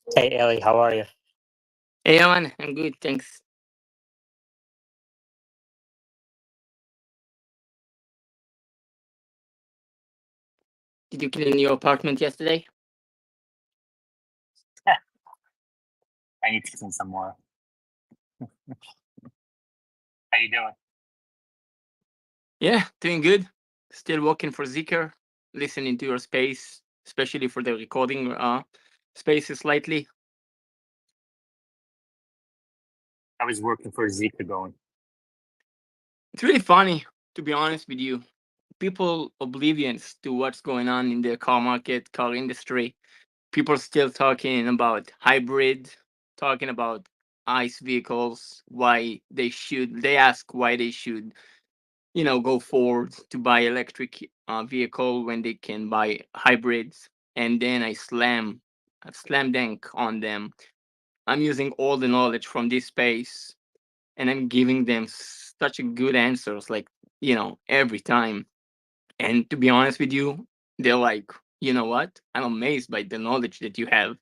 Hey Ellie, how are you? Hey, Aman, I'm good, thanks. Did you clean your apartment yesterday? I need to clean some more. How you doing? Yeah, doing good. Still working for Zikr, listening to your space, especially for the recording spaces slightly. I was working for Zika going. It's really funny, to be honest with you. People oblivious to what's going on in the car market, car industry. People still talking about hybrid, talking about ICE vehicles, they ask why they should go forward to buy electric vehicle when they can buy hybrids. And then I slam dunk on them. I'm using all the knowledge from this space and I'm giving them such a good answers, like, every time. And to be honest with you, they're like, you know what? I'm amazed by the knowledge that you have.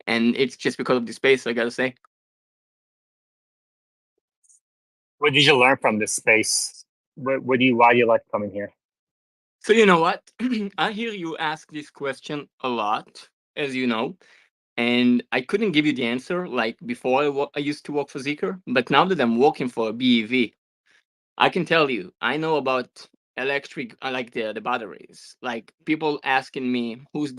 And it's just because of the space, I gotta say. What did you learn from this space? Why do you like coming here? So you know what? I hear you ask this question a lot, as you know. And I couldn't give you the answer like before I used to work for Zeekr, but now that I'm working for BEV, I can tell you I know about electric, like the batteries. Like people asking me who's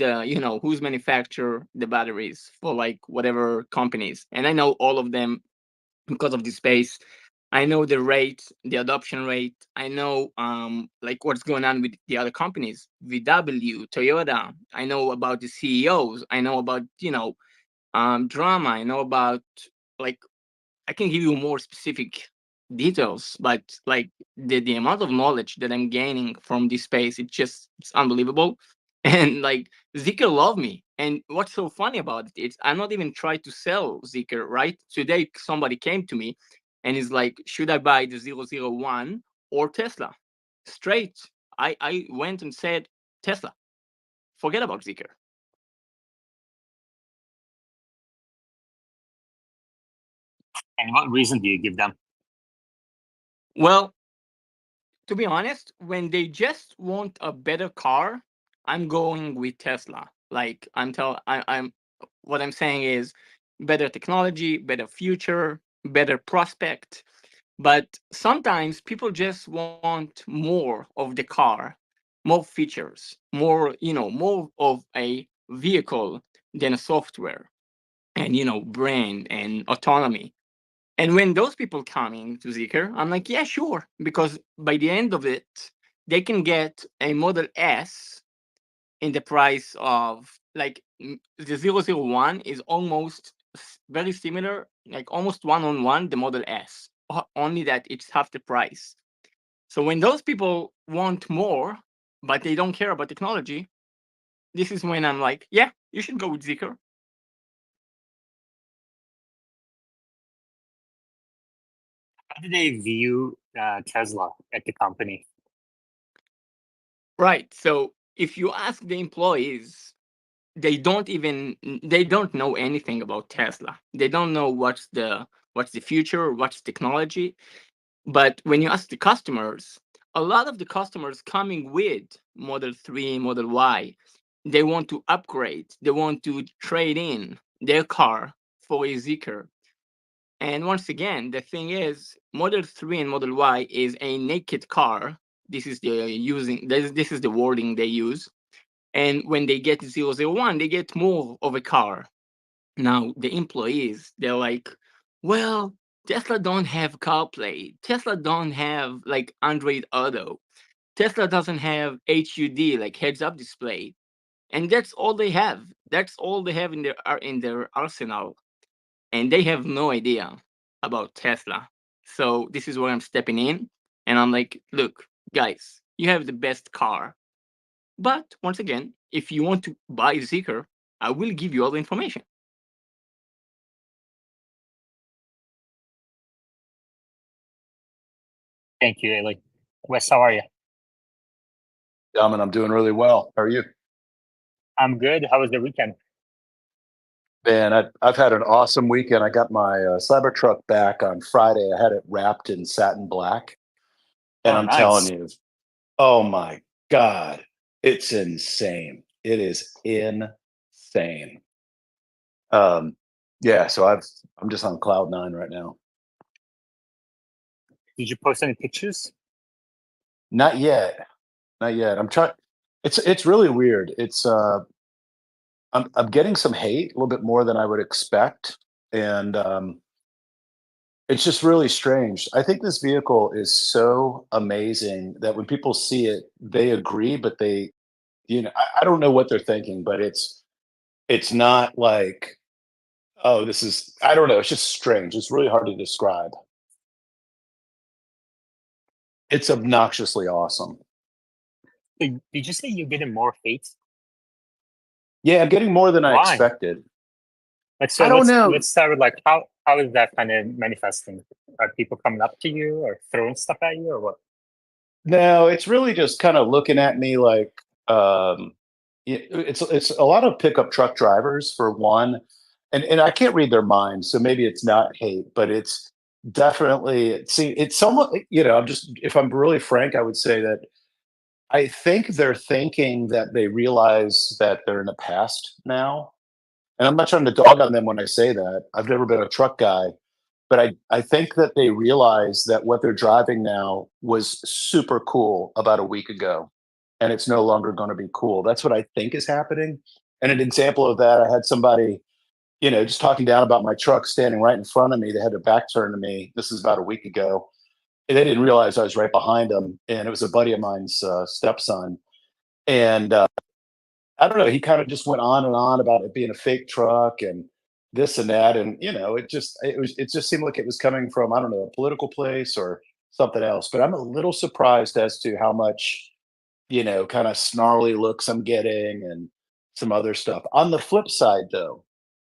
manufacture the batteries for like whatever companies, and I know all of them because of the space. I know the rate, the adoption rate. I know like what's going on with the other companies, VW, Toyota. I know about the CEOs. I know about drama. I know about, like, I can give you more specific details, but like the amount of knowledge that I'm gaining from this space, it's unbelievable. And like Zikr love me. And what's so funny about it is I'm not even trying to sell Zikr, right? Today somebody came to me and is like, should I buy the 001 or Tesla? Straight. I went and said Tesla. Forget about Zikr. And what reason do you give them? Well, to be honest, when they just want a better car, I'm going with Tesla. Like I'm what I'm saying is better technology, better future, better prospect. But sometimes people just want more of the car, more features, more of a vehicle than a software and brand and autonomy. And when those people coming to Zeekr, I'm like, yeah, sure. Because by the end of it, they can get a Model S in the price of like the 001 is almost very similar, like almost one on one, the Model S, only that it's half the price. So when those people want more, but they don't care about technology, this is when I'm like, yeah, you should go with Zeekr. How do they view Tesla at the company? Right. So if you ask the employees, they don't know anything about Tesla. They don't know what's the future, what's technology. But when you ask the customers, a lot of the customers coming with Model 3, Model Y, they want to upgrade, they want to trade in their car for a Zeekr. And once again, the thing is, Model 3 and Model Y is a naked car. This is the wording they use. And when they get 001, they get more of a car. Now the employees, they're like, well, Tesla don't have CarPlay. Tesla don't have like Android Auto. Tesla doesn't have HUD, like heads up display. And that's all they have. That's all they have in their arsenal. And they have no idea about Tesla. So this is where I'm stepping in and I'm like, look, guys, you have the best car. But once again, if you want to buy Zeekr, I will give you all the information. Thank you, Ellie. Wes, how are you? I'm doing really well. How are you? I'm good. How was the weekend? Man, I've had an awesome weekend. I got my Cybertruck back on Friday. I had it wrapped in satin black, and Oh, I'm telling nice. you, oh my god, it's insane. It is insane. Um, yeah, so I'm just on cloud nine right now. Did you post any pictures? Not yet, not yet. I'm trying. It's really weird. I'm getting some hate, a little bit more than I would expect, and it's just really strange. I think this vehicle is so amazing that when people see it, they agree, but I don't know what they're thinking, but it's not like, oh, this is, I don't know. It's just strange. It's really hard to describe. It's obnoxiously awesome. Did you say you're getting more hate? Yeah, I'm getting more than I Why? expected. Like, so I don't know. let's start with like how is that kind of manifesting? Are people coming up to you or throwing stuff at you or what? No, it's really just kind of looking at me like, um, it's a lot of pickup truck drivers for one, and I can't read their minds, so maybe it's not hate, but it's definitely, see, it's somewhat, I'm just, if I'm really frank, I would say that I think they're thinking that they realize that they're in the past now, and I'm not trying to dog on them when I say that. I've never been a truck guy, but I think that they realize that what they're driving now was super cool about a week ago, and it's no longer going to be cool. That's what I think is happening. And an example of that, I had somebody, just talking down about my truck standing right in front of me. They had their back turned to me. This is about a week ago. And they didn't realize I was right behind them, and it was a buddy of mine's stepson. And I don't know. He kind of just went on and on about it being a fake truck and this and that, and it just seemed like it was coming from, I don't know, a political place or something else. But I'm a little surprised as to how much, kind of snarly looks I'm getting and some other stuff. On the flip side, though,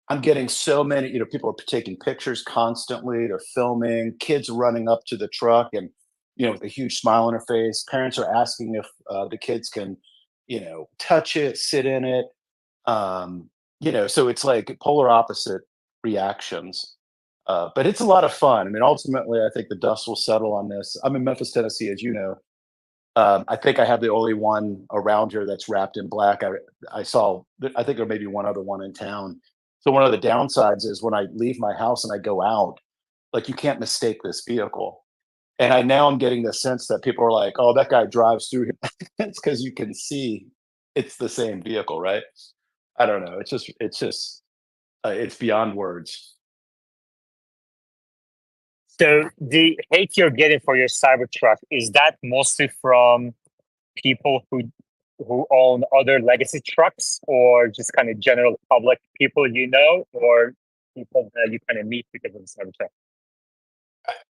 I'm getting so many, people are taking pictures constantly. They're filming, kids running up to the truck and, with a huge smile on their face. Parents are asking if the kids can, touch it, sit in it. Um, so it's like polar opposite reactions. But it's a lot of fun. I mean, ultimately, I think the dust will settle on this. I'm in Memphis, Tennessee, as you know. I think I have the only one around here that's wrapped in black. I think there may be one other one in town. So one of the downsides is when I leave my house and I go out, like you can't mistake this vehicle. And I'm getting the sense that people are like, "Oh, that guy drives through here." It's because you can see it's the same vehicle, right? I don't know. It's beyond words. So the hate you're getting for your Cybertruck, is that mostly from people who own other legacy trucks, or just kind of general public people or people that you kind of meet because of the Cybertruck?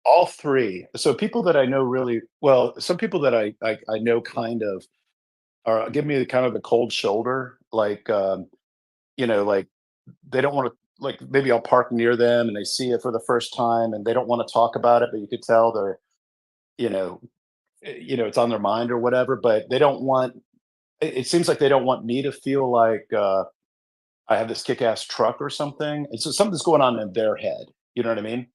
All three. So people that I know really well, some people that I know kind of are give me the kind of the cold shoulder, like like they don't want to, like, maybe I'll park near them and they see it for the first time and they don't want to talk about it, but you could tell they're, you know, it's on their mind or whatever, but they don't want it seems like they don't want me to feel like I have this kick-ass truck or something. And so something's going on in their head. You know what I mean?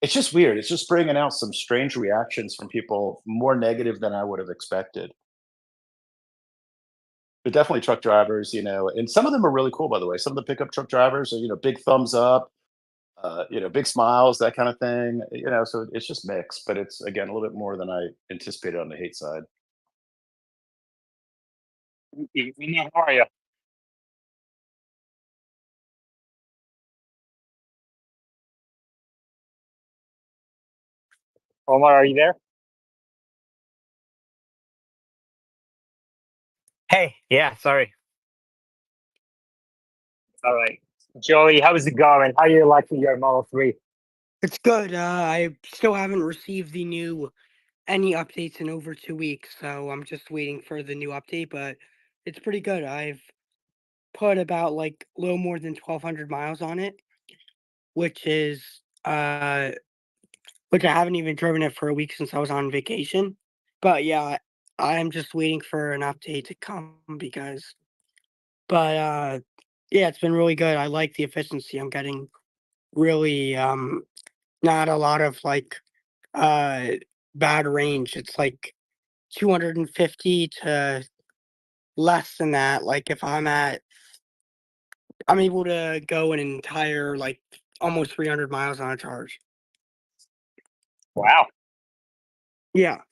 It's just weird. It's just bringing out some strange reactions from people, more negative than I would have expected. But definitely truck drivers, and some of them are really cool, by the way. Some of the pickup truck drivers are, big thumbs up, big smiles, that kind of thing. So it's just mixed, but it's again a little bit more than I anticipated on the hate side. How are you? Omar, are you there? Hey, yeah, sorry. All right. Joey, how is it going? How are you liking your Model 3? It's good. I still haven't received any updates in over 2 weeks, so I'm just waiting for the new update, but it's pretty good. I've put about like a little more than 1,200 miles on it, which is which I haven't even driven it for a week since I was on vacation. But yeah, I'm just waiting for an update to come but Yeah, it's been really good. I like the efficiency. I'm getting really not a lot of like uh bad range. It's like 250 to less than that. Like if I'm able to go an entire like almost 300 miles on a charge. Wow. Yeah,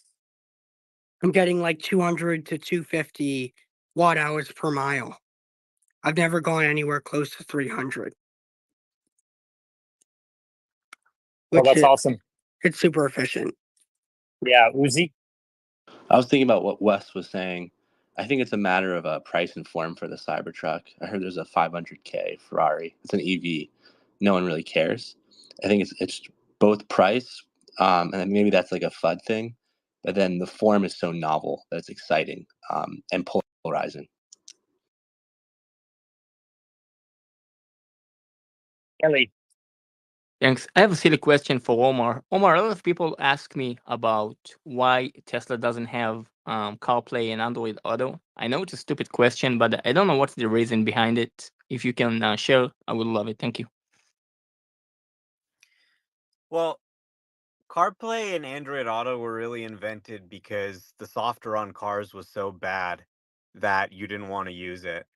I'm getting like 200 to 250 watt hours per mile. I've never gone anywhere close to 300, Well, which that's awesome. it's super efficient. Yeah, Uzi. I was thinking about what Wes was saying. I think it's a matter of price and form for the Cybertruck. I heard there's a 500K Ferrari. It's an EV. No one really cares. I think it's both price, and maybe that's like a FUD thing, but then the form is so novel that it's exciting and polarizing. Kelly. Thanks. I have a silly question for Omar. Omar, a lot of people ask me about why Tesla doesn't have CarPlay and Android Auto. I know it's a stupid question, but I don't know what's the reason behind it. If you can share, I would love it. Thank you. Well, CarPlay and Android Auto were really invented because the software on cars was so bad that you didn't want to use it.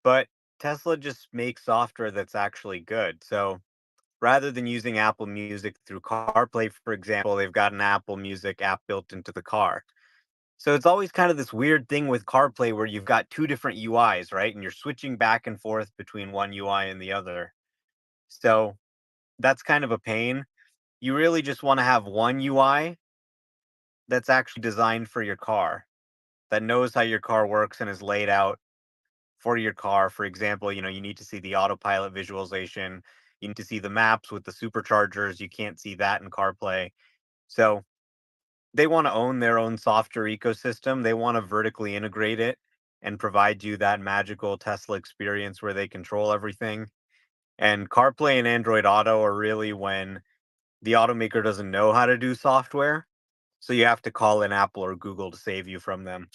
But Tesla just makes software that's actually good. So rather than using Apple Music through CarPlay, for example, they've got an Apple Music app built into the car. So it's always kind of this weird thing with CarPlay where you've got two different UIs, right? And you're switching back and forth between one UI and the other. So that's kind of a pain. You really just want to have one UI that's actually designed for your car, that knows how your car works and is laid out for your car. For example, you need to see the autopilot visualization. You need to see the maps with the superchargers. You can't see that in CarPlay. So they want to own their own software ecosystem. They want to vertically integrate it and provide you that magical Tesla experience where they control everything. And CarPlay and Android Auto are really when the automaker doesn't know how to do software. So you have to call in Apple or Google to save you from them.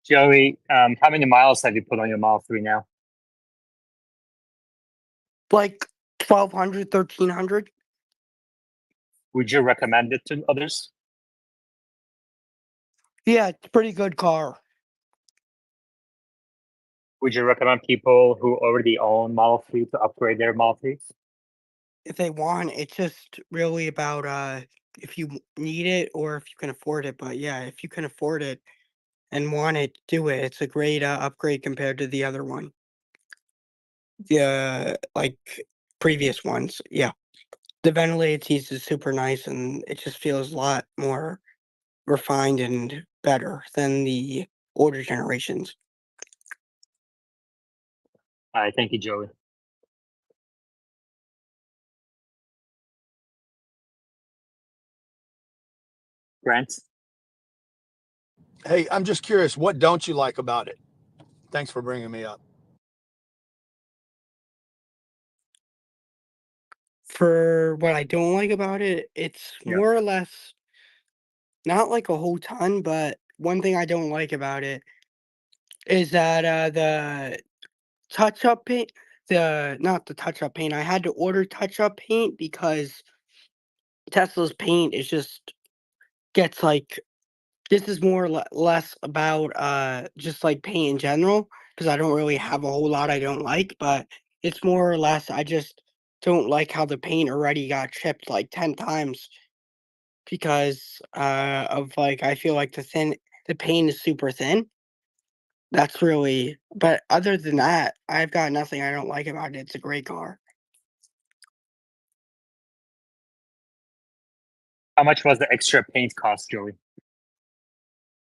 Joey, how many miles have you put on your Model 3 now? Like 1,200, 1,300. Would you recommend it to others? Yeah, it's a pretty good car. Would you recommend people who already own Model 3 to upgrade their Model 3? If they want, it's just really about if you need it or if you can afford it. But yeah, if you can afford it and want it, do it. It's a great upgrade compared to the other one. The like previous ones. Yeah. The ventilated seats is super nice and it just feels a lot more refined and better than the older generations. All right, thank you, Joey. Grant? Hey, I'm just curious, what don't you like about it? Thanks for bringing me up. For what I don't like about it, it's Yeah. more or less not like a whole ton, but one thing I don't like about it is that the touch up paint, not the touch up paint. I had to order touch up paint because Tesla's paint is just gets like this is more less about just like paint in general because I don't really have a whole lot I don't like, but it's more or less I just don't like how the paint already got chipped like 10 times because of like I feel like the paint is super thin. That's really, but other than that, I've got nothing I don't like about it. It's a great car. How much was the extra paint cost, Joey?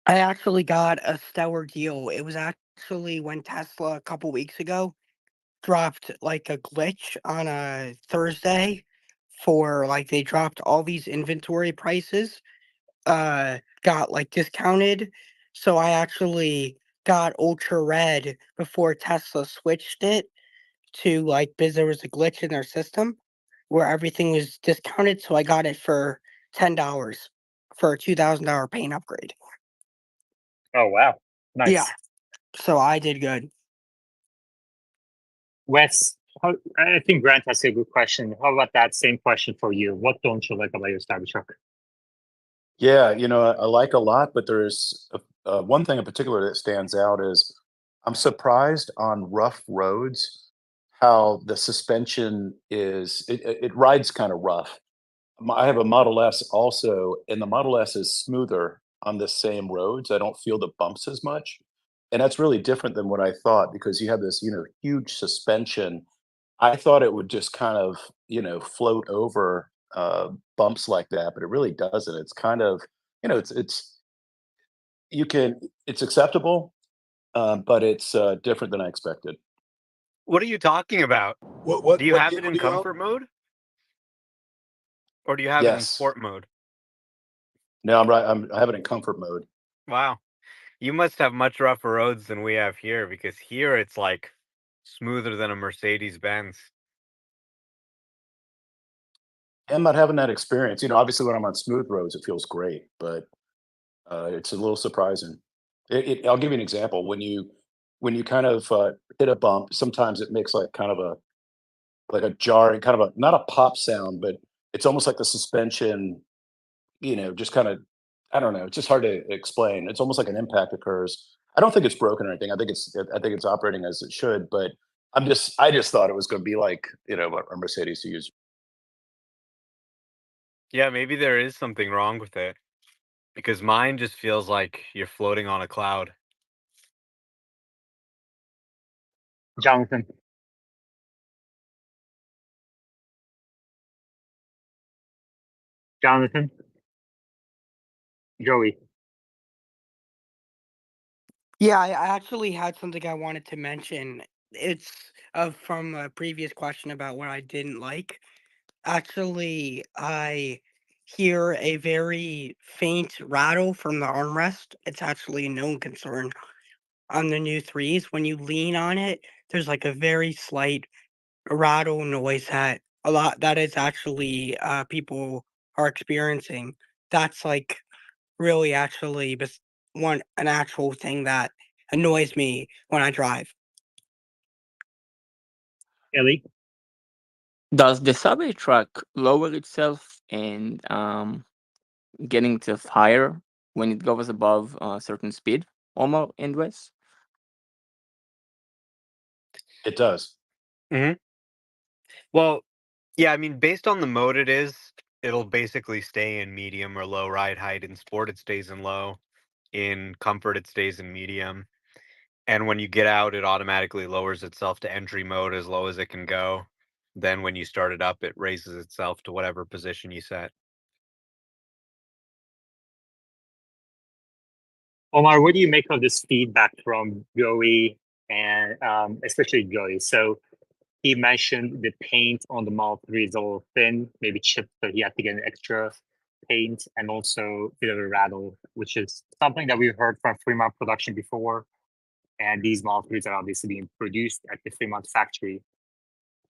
I actually got a stellar deal. It was actually when Tesla a couple weeks ago dropped like a glitch on a Thursday for like they dropped all these inventory prices, got like discounted. So I actually got ultra red before Tesla switched it to like because there was a glitch in their system where everything was discounted. So I got it for $10 for a $2,000 paint upgrade. Oh wow, nice. Yeah, so I did good. Wes, I think Grant has a good question. How about that same question for you? What don't you like about your Cybertruck? Yeah, I like a lot, but there's one thing in particular that stands out is I'm surprised on rough roads how the suspension it rides kind of rough. I have a Model S also, and the Model S is smoother on the same roads. I don't feel the bumps as much, and that's really different than what I thought because you have this, huge suspension. I thought it would just kind of, float over bumps like that, but it really doesn't. It's kind of, it's it's acceptable, but it's different than I expected. What are you talking about? What Do you what have it vehicle in do you own? comfort mode? Or do you have it in Yes. sport mode? No, I'm right. I have it in comfort mode. Wow. You must have much rougher roads than we have here because here it's like smoother than a Mercedes Benz. I'm not having that experience. Obviously, when I'm on smooth roads, it feels great, but it's a little surprising. I'll give you an example. When you kind of hit a bump, sometimes it makes like kind of a jarring, kind of a not a pop sound, but it's almost like the suspension, just kind of I don't know. It's just hard to explain. It's almost like an impact occurs. I don't think it's broken or anything. I think it's operating as it should, but I just thought it was going to be like a Mercedes to use. Yeah, maybe there is something wrong with it because mine just feels like you're floating on a cloud. Jonathan. Jonathan. Joey. Yeah, I actually had something I wanted to mention. It's from a previous question about what I didn't like. Actually, I hear a very faint rattle from the armrest. It's actually a known concern on the new threes. When you lean on it, there's like a very slight rattle noise that is actually people are experiencing. That's like really actually an actual thing that annoys me when I drive. Ellie. Does the subway truck lower itself and getting to higher when it goes above a certain speed, Omar and Wes? It does. Hmm. Well, yeah, I mean, based on the mode it is, it'll basically stay in medium or low ride height. In sport, it stays in low. In comfort, it stays in medium. And when you get out, it automatically lowers itself to entry mode as low as it can go. Then when you start it up, it raises itself to whatever position you set. Omar, what do you make of this feedback from Joey and especially Joey? So he mentioned the paint on the Model 3 is a little thin, maybe chipped, so he had to get an extra paint and also a bit of a rattle, which is something that we've heard from Fremont production before. And these Model 3s are obviously being produced at the Fremont factory.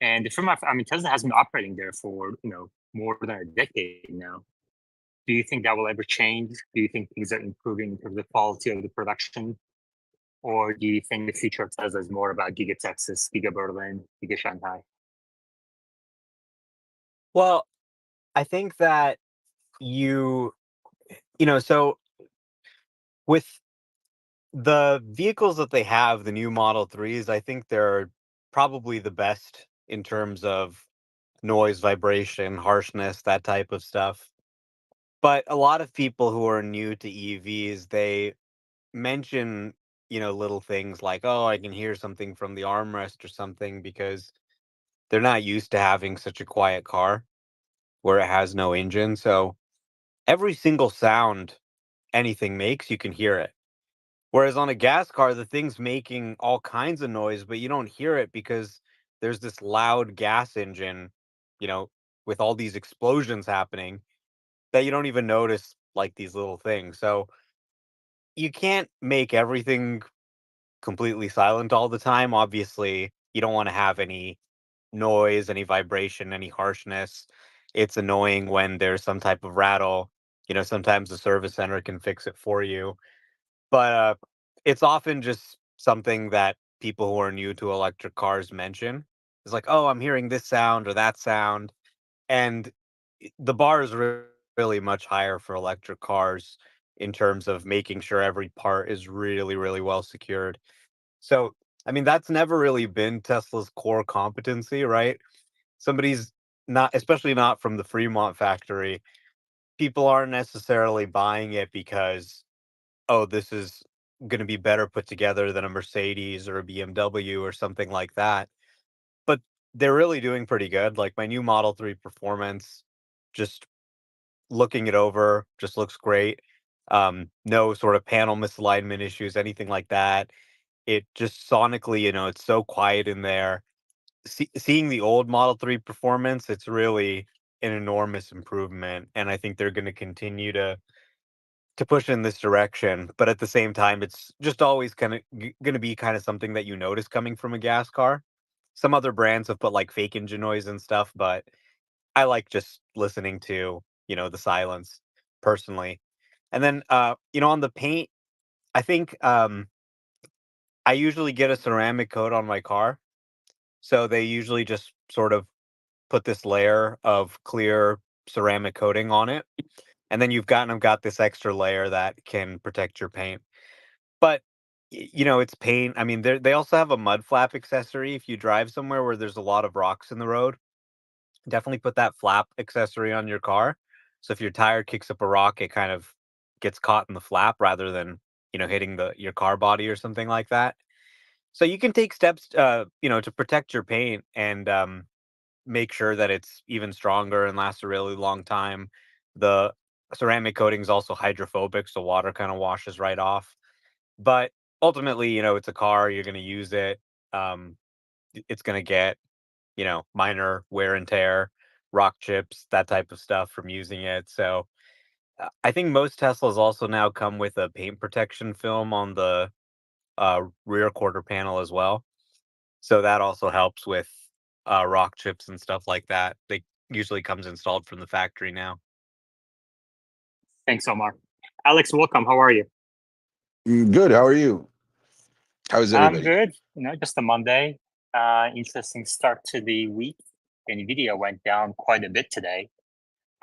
And the Fremont, I mean, Tesla has been operating there for, more than a decade now. Do you think that will ever change? Do you think things are improving in terms of the quality of the production? Or do you think the future of Tesla is more about Giga Texas, Giga Berlin, Giga Shanghai? Well, I think that so with the vehicles that they have, the new Model 3s, I think they're probably the best in terms of noise, vibration, harshness, that type of stuff. But a lot of people who are new to EVs, they mention, little things like, oh, I can hear something from the armrest or something because they're not used to having such a quiet car where it has no engine. So every single sound anything makes, you can hear it. Whereas on a gas car, the thing's making all kinds of noise, but you don't hear it because there's this loud gas engine, you know, with all these explosions happening that you don't even notice like these little things. So you can't make everything completely silent all the time. Obviously, you don't want to have any noise, any vibration, any harshness. It's annoying when there's some type of rattle. sometimes the service center can fix it for you. But it's often just something that people who are new to electric cars mention. It's like, oh, I'm hearing this sound or that sound. And the bar is really much higher for electric cars in terms of making sure every part is really, really well secured. So, I mean, that's never really been Tesla's core competency, right? Somebody's not, especially not from the Fremont factory, people aren't necessarily buying it because, oh, this is going to be better put together than a Mercedes or a BMW or something like that. But they're really doing pretty good. Like my new Model 3 Performance, just looking it over, just looks great. No sort of panel misalignment issues, anything like that. It just sonically, it's so quiet in there. Seeing the old Model 3 Performance, it's really an enormous improvement, and I think they're going to continue to push in this direction. But at the same time, it's just always kind of going to be kind of something that you notice coming from a gas car. Some other brands have put like fake engine noise and stuff, but I like just listening to, the silence personally. And then, on the paint, I think I usually get a ceramic coat on my car. So they usually just sort of put this layer of clear ceramic coating on it. And then you've got this extra layer that can protect your paint. But it's paint. I mean, they also have a mud flap accessory if you drive somewhere where there's a lot of rocks in the road. Definitely put that flap accessory on your car. So if your tire kicks up a rock, it kind of gets caught in the flap rather than, hitting your car body or something like that. So you can take steps, to protect your paint and make sure that it's even stronger and lasts a really long time. The ceramic coating is also hydrophobic, so water kind of washes right off. But ultimately, it's a car. You're going to use it. Um, it's going to get, minor wear and tear, rock chips, that type of stuff from using it. So I think most Teslas also now come with a paint protection film on the rear quarter panel as well. So that also helps with rock chips and stuff like that. They usually comes installed from the factory now. Thanks, Omar. Alex, welcome. How are you? Good. How are you? How's I'm everybody? good. Just a Monday. Interesting start to the week. Nvidia went down quite a bit today.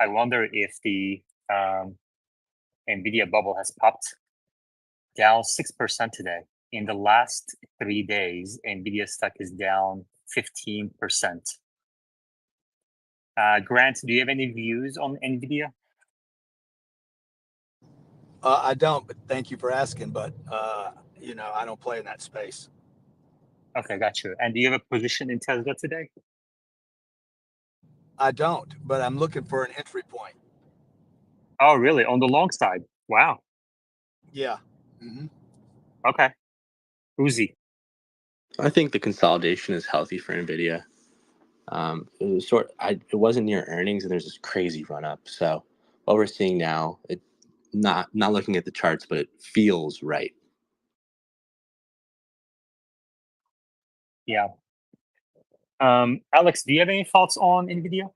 I wonder if the Nvidia bubble has popped. Down 6% today. In the last 3 days, Nvidia stock is down 15%. Grant, do you have any views on Nvidia? I don't, but thank you for asking. But I don't play in that space. Okay, got you. And do you have a position in Tesla today? I don't, but I'm looking for an entry point. Oh, really? On the long side? Wow. Yeah. Mm-hmm. Okay. Uzi. I think the consolidation is healthy for Nvidia. It wasn't near earnings, and there's this crazy run up. So what we're seeing now, it not looking at the charts, but it feels right. Yeah. Alex, do you have any thoughts on Nvidia?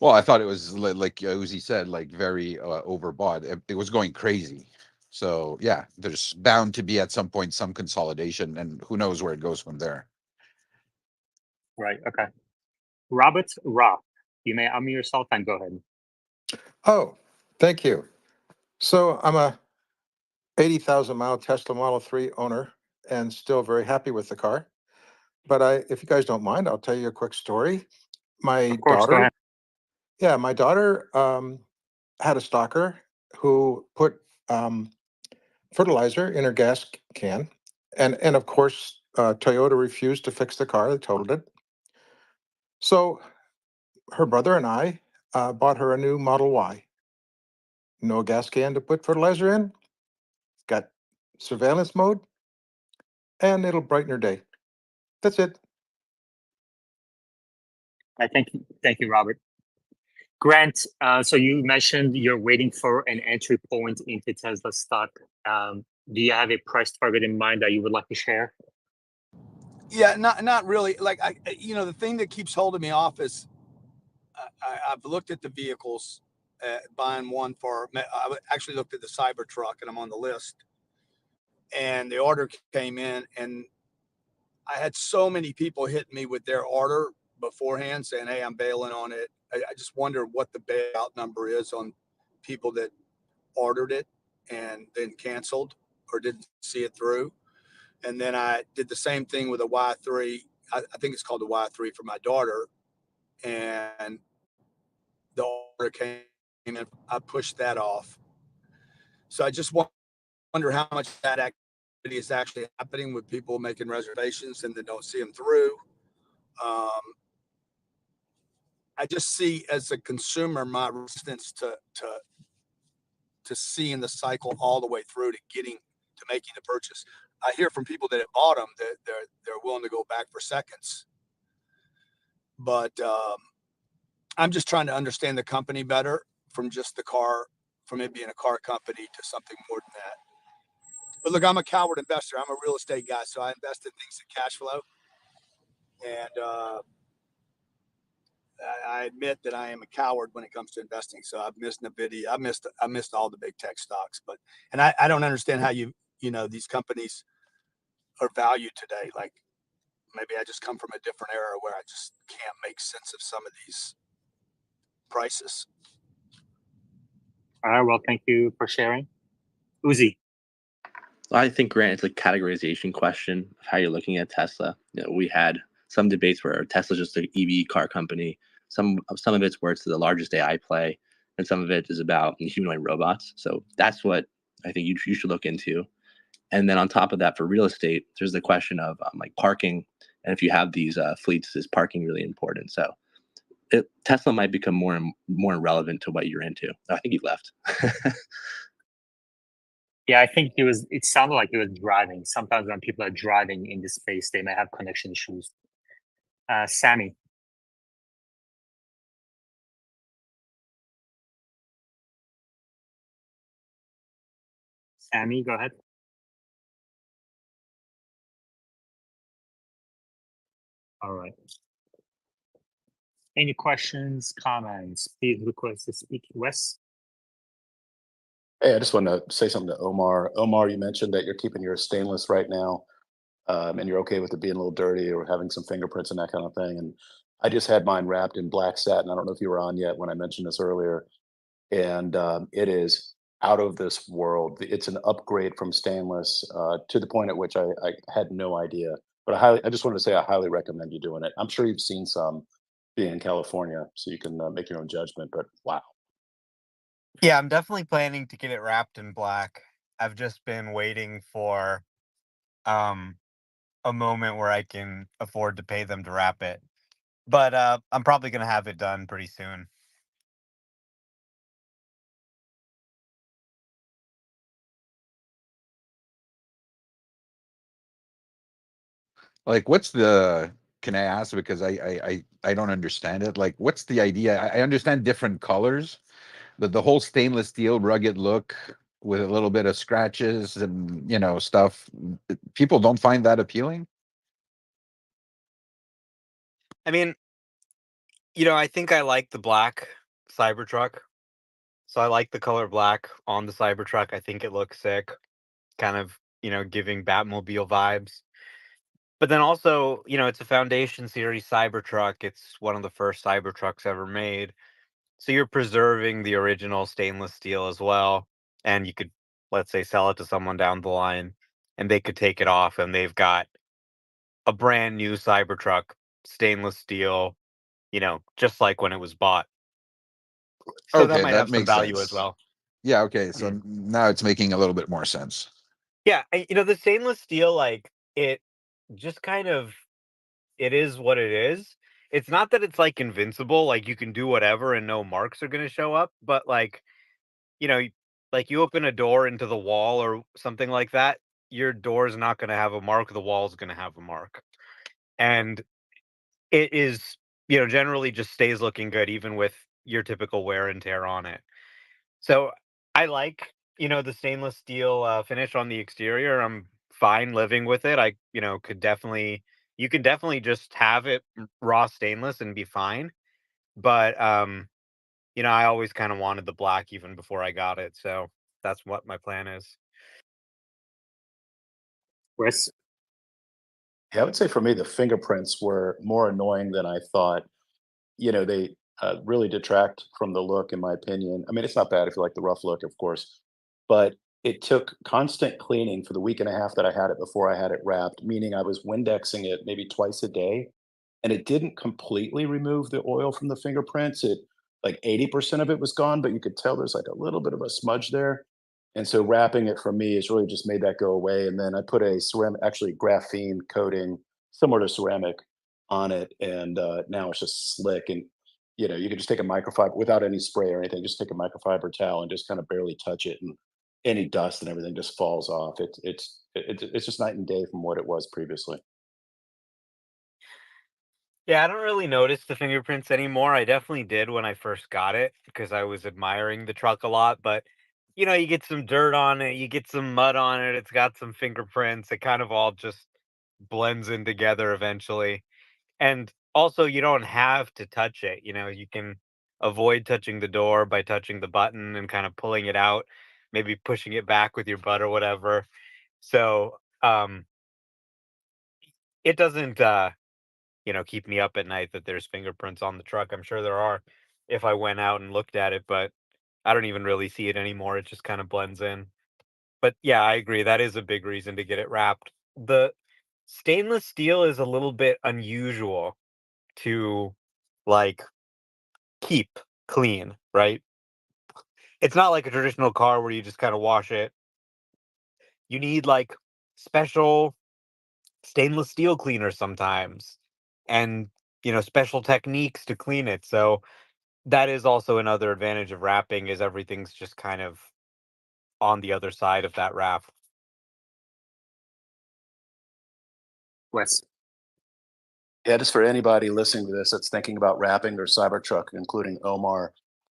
Well, I thought it was like Uzi said, like very overbought. It was going crazy. So yeah, there's bound to be at some point some consolidation, and who knows where it goes from there. Right. Okay. Robert Roth, you may unmute yourself and go ahead. Oh, thank you. So I'm a 80,000 mile Tesla Model 3 owner and still very happy with the car. But if you guys don't mind, I'll tell you a quick story. My Of course, go daughter, ahead. yeah, my daughter had a stalker who put fertilizer in her gas can. And of course, Toyota refused to fix the car. They totaled it. So her brother and I bought her a new Model Y. No gas can to put fertilizer in. Got surveillance mode, and it'll brighten her day. That's it. Thank you, Robert. Grant, so you mentioned you're waiting for an entry point into Tesla stock. Do you have a price target in mind that you would like to share? Yeah, not really. Like the thing that keeps holding me off is I've looked at the vehicles buying one for. I actually looked at the Cybertruck, and I'm on the list. And the order came in, and I had so many people hit me with their order beforehand, saying, "Hey, I'm bailing on it." I just wonder what the bailout number is on people that ordered it and then canceled or didn't see it through. And then I did the same thing with a Y3. I think it's called the Y3 for my daughter. And the order came in. I pushed that off. So I just wonder how much that activity is actually happening with people making reservations and then don't see them through. I just see as a consumer my resistance to seeing the cycle all the way through to making the purchase. I hear from people that have bought them that they're willing to go back for seconds. But I'm just trying to understand the company better from just the car, from it being a car company to something more than that. But look, I'm a coward investor. I'm a real estate guy, so I invest in things that cash flow. And I admit that I am a coward when it comes to investing. So I've missed Nvidia. I missed all the big tech stocks. And I don't understand how these companies are valued today. Like maybe I just come from a different era where I just can't make sense of some of these prices. All right. Well, thank you for sharing. Uzi. I think, Grant, it's a categorization question of how you're looking at Tesla. We had some debates where Tesla's just an EV car company. Some of it's where it's the largest AI play, and some of it is about humanoid robots. So that's what I think you should look into. And then on top of that, for real estate, there's the question of like parking. And if you have these fleets, is parking really important? So Tesla might become more and more relevant to what you're into. I think he left. Yeah, I think it sounded like he was driving. Sometimes when people are driving in this space, they may have connection issues. Sammy. Sammy, go ahead. All right. Any questions, comments? Please request to speak. Wes? Hey, I just want to say something to Omar. Omar, you mentioned that you're keeping your stainless right now, and you're okay with it being a little dirty or having some fingerprints and that kind of thing. And I just had mine wrapped in black satin. I don't know if you were on yet when I mentioned this earlier, and it is out of this world. It's an upgrade from stainless to the point at which I had no idea. But I just wanted to say I highly recommend you doing it. I'm sure you've seen some being in California, so you can make your own judgment. But wow. Yeah, I'm definitely planning to get it wrapped in black. I've just been waiting for um a moment where I can afford to pay them to wrap it. But I'm probably going to have it done pretty soon. Like, what's the? Can I ask, because I don't understand it. Like, what's the idea? I understand different colors, the whole stainless steel rugged look with a little bit of scratches and stuff. People don't find that appealing. I mean, I think I like the black Cybertruck. So I like the color black on the Cybertruck. I think it looks sick, kind of, giving Batmobile vibes. But then also, it's a Foundation Series Cybertruck. It's one of the first Cybertrucks ever made. So you're preserving the original stainless steel as well. And you could, let's say, sell it to someone down the line and they could take it off and they've got a brand new Cybertruck, stainless steel, just like when it was bought. So that Okay, might that have some makes value as sense. well. Yeah, okay, so Mm. now it's making a little bit more sense. Yeah, the stainless steel, like it just kind of it is what it is. It's not that it's like invincible, like you can do whatever and no marks are going to show up, but like, you know, like you open a door into the wall or something like that, your door is not going to have a mark, the wall is going to have a mark. And it is, generally just stays looking good even with your typical wear and tear on it. So I like, the stainless steel finish on the exterior. I'm fine living with it. You can definitely just have it raw stainless and be fine. But I always kind of wanted the black even before I got it, so that's what my plan is. Chris? Yeah, I would say for me, the fingerprints were more annoying than I thought. They really detract from the look, in my opinion. I mean, it's not bad if you like the rough look, of course, but it took constant cleaning for the week and a half that I had it before I had it wrapped, meaning I was Windexing it maybe twice a day, and it didn't completely remove the oil from the fingerprints. It like 80% of it was gone, but you could tell there's like a little bit of a smudge there. And so wrapping it for me has really just made that go away. And then I put a ceramic, actually graphene coating, similar to ceramic, on it, and now it's just slick. And you can just take a microfiber without any spray or anything. Just take a microfiber towel and just kind of barely touch it, and any dust and everything just falls off. It's just night and day from what it was previously. Yeah, I don't really notice the fingerprints anymore. I definitely did when I first got it because I was admiring the truck a lot, but you get some dirt on it, you get some mud on it, it's got some fingerprints, it kind of all just blends in together eventually. And also, you don't have to touch it. You can avoid touching the door by touching the button and kind of pulling it out, maybe pushing it back with your butt or whatever. So, it doesn't keep me up at night that there's fingerprints on the truck. I'm sure there are if I went out and looked at it, but I don't even really see it anymore. It just kind of blends in. But yeah, I agree. That is a big reason to get it wrapped. The stainless steel is a little bit unusual to like keep clean, right? It's not like a traditional car where you just kind of wash it. You need like special stainless steel cleaner sometimes and special techniques to clean it. So that is also another advantage of wrapping is everything's just kind of on the other side of that wrap. Wes? Yeah, just for anybody listening to this that's thinking about wrapping their Cybertruck, including Omar,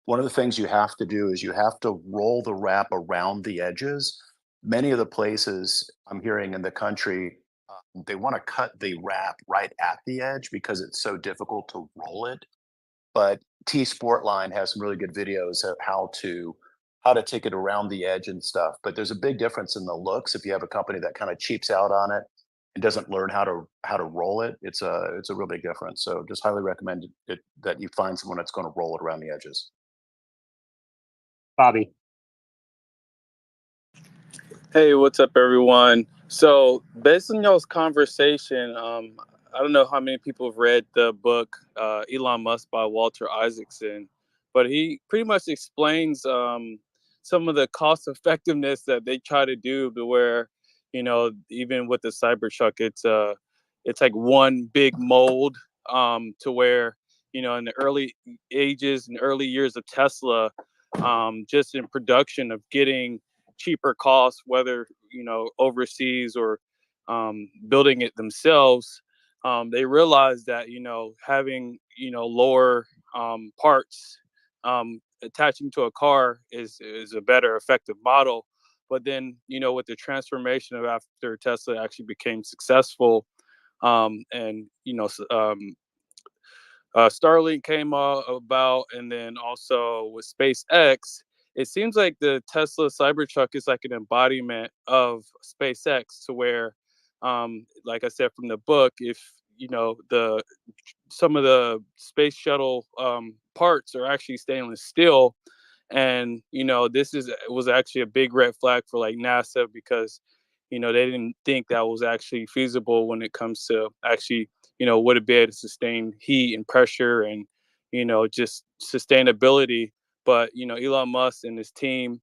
one of the things you have to do is you have to roll the wrap around the edges. Many of the places I'm hearing in the country, they want to cut the wrap right at the edge because it's so difficult to roll it. But T Sportline has some really good videos of how to take it around the edge and stuff. But there's a big difference in the looks if you have a company that kind of cheaps out on it and doesn't learn how to roll it. It's a real big difference. So just highly recommend that you find someone that's going to roll it around the edges. Bobby? Hey, what's up, everyone? So, based on y'all's conversation, I don't know how many people have read the book Elon Musk by Walter Isaacson, but he pretty much explains some of the cost effectiveness that they try to do to where, even with the Cybertruck, it's like one big mold to where, in the early ages and early years of Tesla, just in production of getting cheaper costs, whether overseas or building it themselves. They realized that having lower parts attaching to a car is a better effective model. But then with the transformation of after Tesla actually became successful, and Starlink came about, and then also with SpaceX, it seems like the Tesla Cybertruck is like an embodiment of SpaceX, to where, like I said from the book, if the some of the space shuttle parts are actually stainless steel, and this was actually a big red flag for like NASA because they didn't think that was actually feasible when it comes to actually would it be able to sustain heat and pressure and just sustainability. But Elon Musk and his team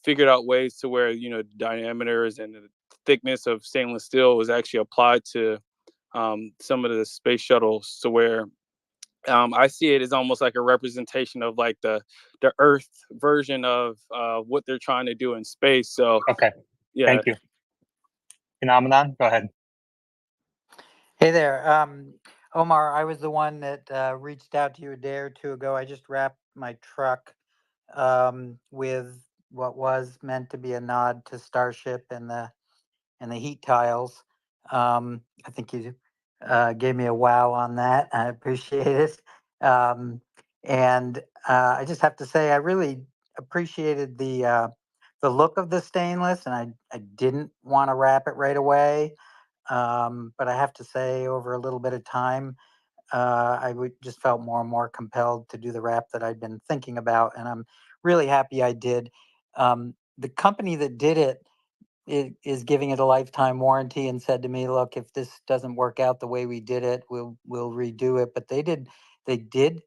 figured out ways to where diameters and the thickness of stainless steel was actually applied to some of the space shuttles, to where I see it as almost like a representation of like the Earth version of what they're trying to do in space. So Okay, yeah. thank you. Phenomenon, go ahead. Hey there. Omar, I was the one that reached out to you a day or two ago. I just wrapped my truck with what was meant to be a nod to Starship and the heat tiles. I think you gave me a wow on that. I appreciate it. And I just have to say, I really appreciated the look of the stainless, and I didn't want to wrap it right away. But I have to say, over a little bit of time, I just felt more and more compelled to do the wrap that I'd been thinking about, and I'm really happy I did. The company that did it is giving it a lifetime warranty and said to me, "Look, if this doesn't work out the way we did it, we'll redo it." But they did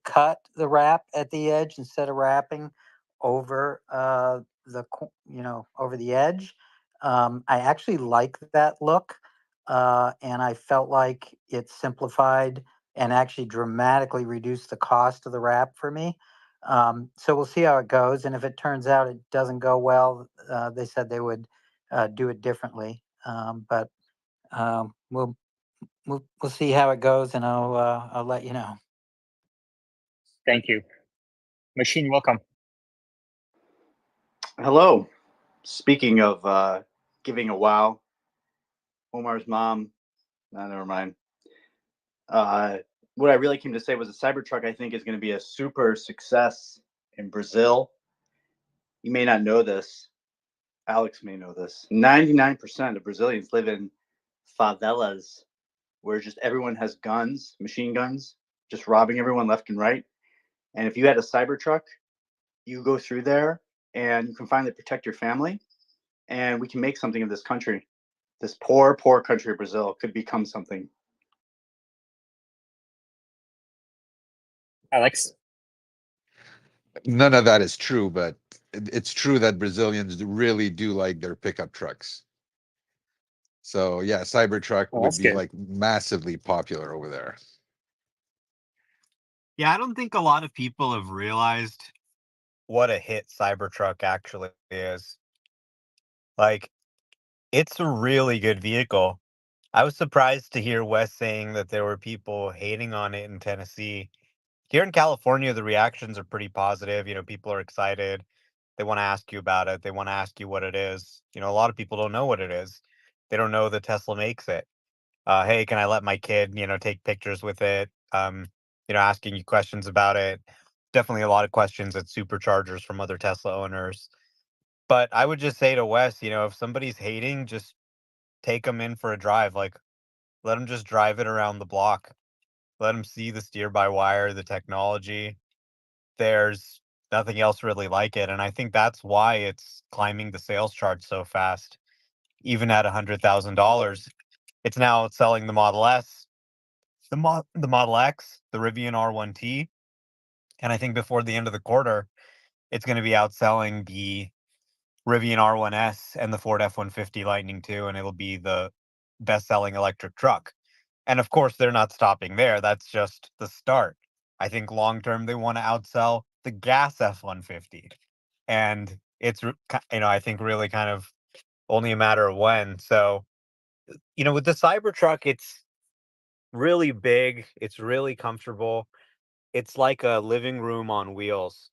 cut the wrap at the edge instead of wrapping over over the edge. I actually like that look, and I felt like it simplified and actually dramatically reduced the cost of the wrap for me. So we'll see how it goes, and if it turns out it doesn't go well, they said they would do it differently. But we'll see how it goes, and I'll let you know. Thank you. Machine, welcome. Hello. Speaking of giving a wow, Omar's mom. No, never mind. What I really came to say was the Cybertruck, I think, is going to be a super success in Brazil. You may not know this. Alex may know this. 99% of Brazilians live in favelas, where just everyone has guns, machine guns, just robbing everyone left and right. And if you had a Cybertruck, you go through there and you can finally protect your family, and we can make something of this country. This poor, poor country of Brazil could become something. Alex? None of that is true, but it's true that Brazilians really do like their pickup trucks. So yeah, Cybertruck Well, would that's be good. like massively popular over there. Yeah, I don't think a lot of people have realized what a hit Cybertruck actually is. Like, it's a really good vehicle. I was surprised to hear Wes saying that there were people hating on it in Tennessee. Here in California, the reactions are pretty positive. People are excited. They want to ask you about it. They want to ask you what it is. A lot of people don't know what it is. They don't know that Tesla makes it. Hey, can I let my kid, take pictures with it? Asking you questions about it. Definitely a lot of questions at superchargers from other Tesla owners. But I would just say to Wes, if somebody's hating, just take them in for a drive. Like, let them just drive it around the block. Let them see the steer by wire, the technology. There's nothing else really like it. And I think that's why it's climbing the sales chart so fast. Even at $100,000, it's now selling the Model S, the Model X, the Rivian R1T. And I think before the end of the quarter, it's going to be outselling the Rivian R1S and the Ford F-150 Lightning II, and it'll be the best-selling electric truck. And of course, they're not stopping there. That's just the start. I think long term they want to outsell the gas F-150, and it's I think really kind of only a matter of when. So with the Cybertruck, it's really big. It's really comfortable. It's like a living room on wheels.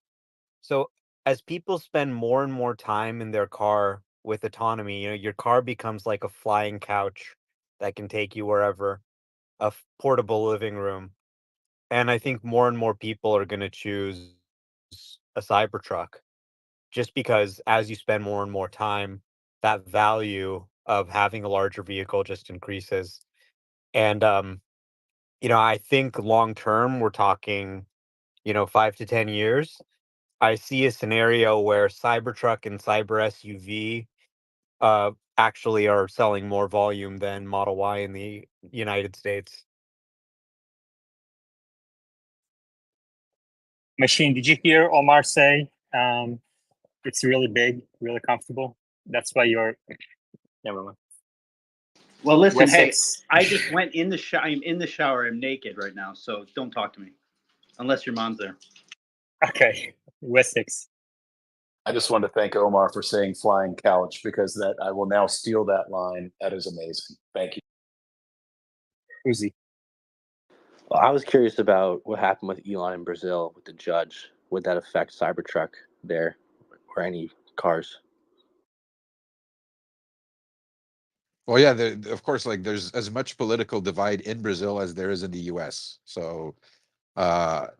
So as people spend more and more time in their car with autonomy, your car becomes like a flying couch that can take you wherever, a portable living room. And I think more and more people are going to choose a Cybertruck just because as you spend more and more time, that value of having a larger vehicle just increases. And I think long term, we're talking, 5 to 10 years. I see a scenario where Cybertruck and Cyber SUV actually are selling more volume than Model Y in the United States. Machine, did you hear Omar say it's really big, really comfortable? That's why you're. Never mind. Well, listen, hey, Wessex. I just went in the shower. I'm in the shower. I'm naked right now, so don't talk to me unless your mom's there. Okay, Wessex. I just want to thank Omar for saying flying couch, because that I will now steal that line. That is amazing. Thank you. Uzi. Well, I was curious about what happened with Elon in Brazil with the judge. Would that affect Cybertruck there or any cars? Well, yeah, of course, like there's as much political divide in Brazil as there is in the US. So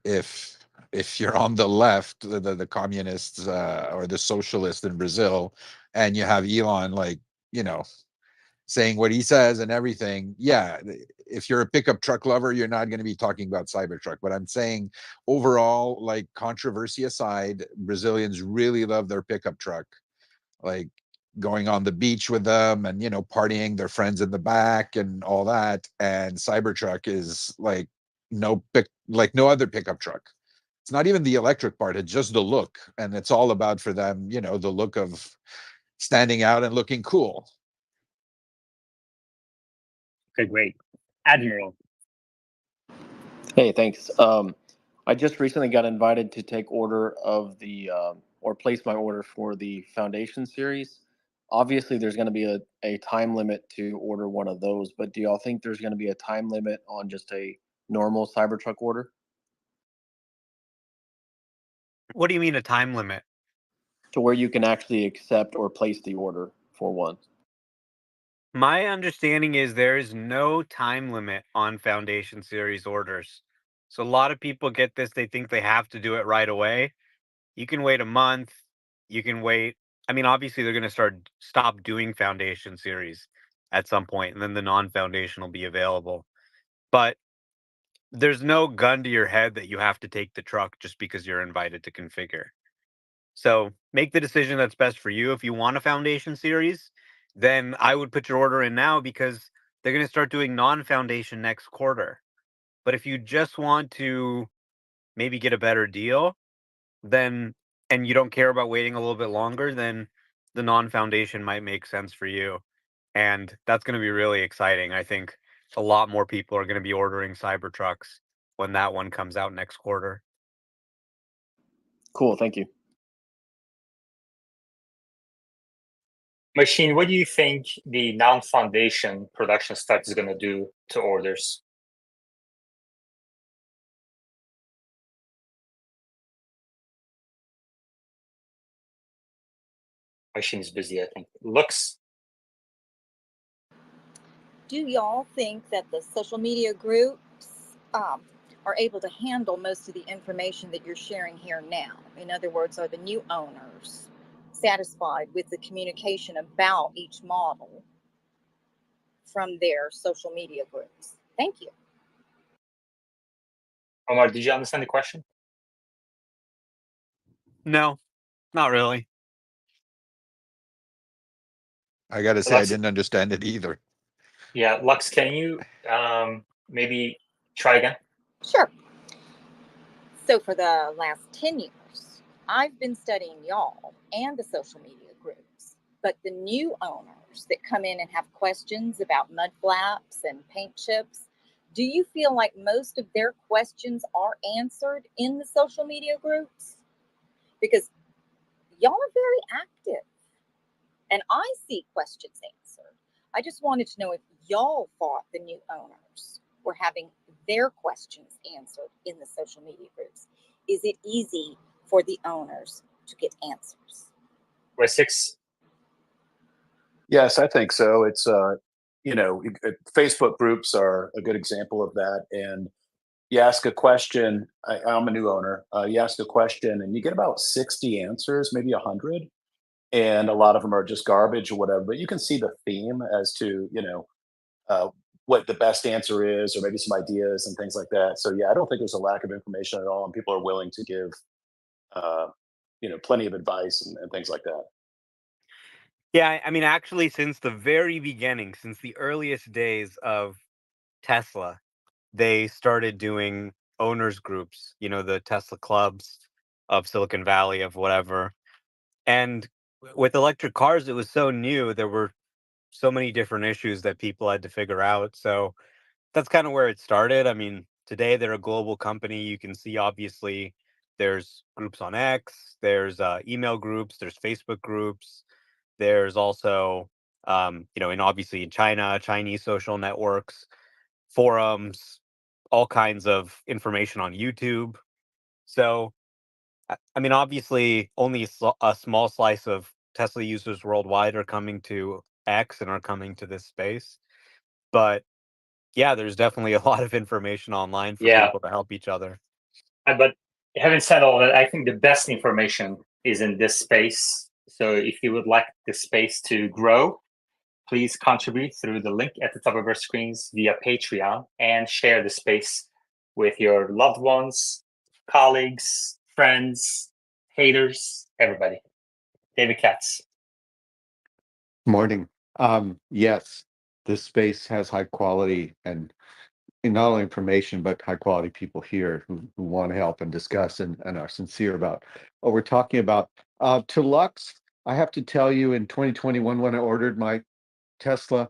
if if you're on the left, the communists or the socialists in Brazil, and you have Elon, like, saying what he says and everything, yeah, if you're a pickup truck lover, you're not going to be talking about Cybertruck. But I'm saying overall, like, controversy aside, Brazilians really love their pickup truck, like going on the beach with them and partying, their friends in the back and all that. And Cybertruck is like no other pickup truck. It's not even the electric part, it's just the look, and it's all about for them, the look of standing out and looking cool. Okay, great. Admiral. Hey, thanks. I just recently got invited to take order of the or place my order for the Foundation series. Obviously, there's going to be a time limit to order one of those, but do y'all think there's going to be a time limit on just a normal Cybertruck order? What do you mean a time limit? To where you can actually accept or place the order for one? My understanding is there is no time limit on Foundation series orders. So a lot of people get this, they think they have to do it right away. You can wait a month, you can wait. I mean, obviously they're going to stop doing Foundation series at some point, and then the non-Foundation will be available. But there's no gun to your head that you have to take the truck just because you're invited to configure. So make the decision that's best for you. If you want a Foundation series, then I would put your order in now because they're going to start doing non-Foundation next quarter. But if you just want to maybe get a better deal, then and you don't care about waiting a little bit longer, then the non-Foundation might make sense for you. And that's going to be really exciting. I think a lot more people are going to be ordering Cybertrucks when that one comes out next quarter. Cool, thank you. Machine, what do you think the non-Foundation production start is going to do to orders? Machine is busy, I think. Looks. Do y'all think that the social media groups are able to handle most of the information that you're sharing here now? In other words, are the new owners satisfied with the communication about each model from their social media groups? Thank you. Omar, did you understand the question? No, not really. I gotta say, I didn't understand it either. Yeah, Lux, can you maybe try again? Sure. So for the last 10 years, I've been studying y'all and the social media groups, but the new owners that come in and have questions about mud flaps and paint chips, do you feel like most of their questions are answered in the social media groups? Because y'all are very active and I see questions answered. I just wanted to know if y'all thought the new owners were having their questions answered in the social media groups. Is it easy for the owners to get answers? Wessex? Yes, I think so. It's Facebook groups are a good example of that. And you ask a question. I'm a new owner. You ask a question, and you get about 60 answers, maybe 100, and a lot of them are just garbage or whatever. But you can see the theme as to what the best answer is, or maybe some ideas and things like that. So yeah, I don't think there's a lack of information at all, and people are willing to give plenty of advice and things like that. Yeah, I mean, actually, since the very beginning, since the earliest days of Tesla, they started doing owners groups, the Tesla clubs of Silicon Valley, of whatever. And with electric cars, it was so new. There were so many different issues that people had to figure out. So that's kind of where it started. I mean, today they're a global company. You can see, obviously, there's groups on X, there's email groups, there's Facebook groups. There's also, and obviously in China, Chinese social networks, forums, all kinds of information on YouTube. So, I mean, obviously, only a small slice of Tesla users worldwide are coming to X and are coming to this space. But yeah, there's definitely a lot of information online for people to help each other. But Having said all that, I think the best information is in this space. So if you would like the space to grow, please contribute through the link at the top of our screens via Patreon and share the space with your loved ones, colleagues, friends, haters, everybody. David Katz. Morning. Yes, this space has high quality and not only information, but high quality people here who want to help and discuss and are sincere about what we're talking about. To Lux, I have to tell you, in 2021, when I ordered my Tesla,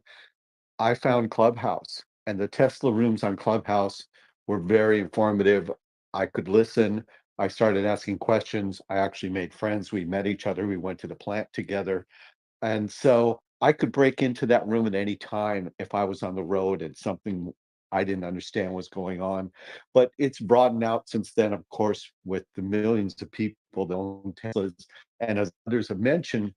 I found Clubhouse, and the Tesla rooms on Clubhouse were very informative. I could listen. I started asking questions. I actually made friends. We met each other. We went to the plant together. And so I could break into that room at any time if I was on the road and something I didn't understand was going on. But it's broadened out since then, of course, with the millions of people that own Teslas. And as others have mentioned,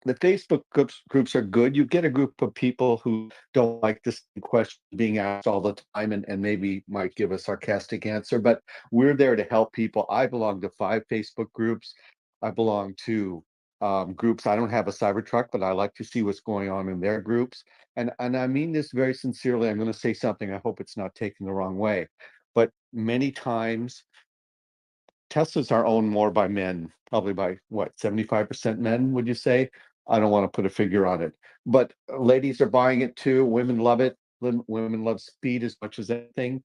the Facebook groups are good. You get a group of people who don't like this question being asked all the time and maybe might give a sarcastic answer, but we're there to help people. I belong to 5 Facebook groups. I belong to groups. I don't have a Cybertruck, but I like to see what's going on in their groups. And I mean this very sincerely. I'm going to say something. I hope it's not taken the wrong way. But many times Teslas are owned more by men, probably by what, 75% men, would you say? I don't want to put a figure on it, but ladies are buying it too. Women love it. Women love speed as much as anything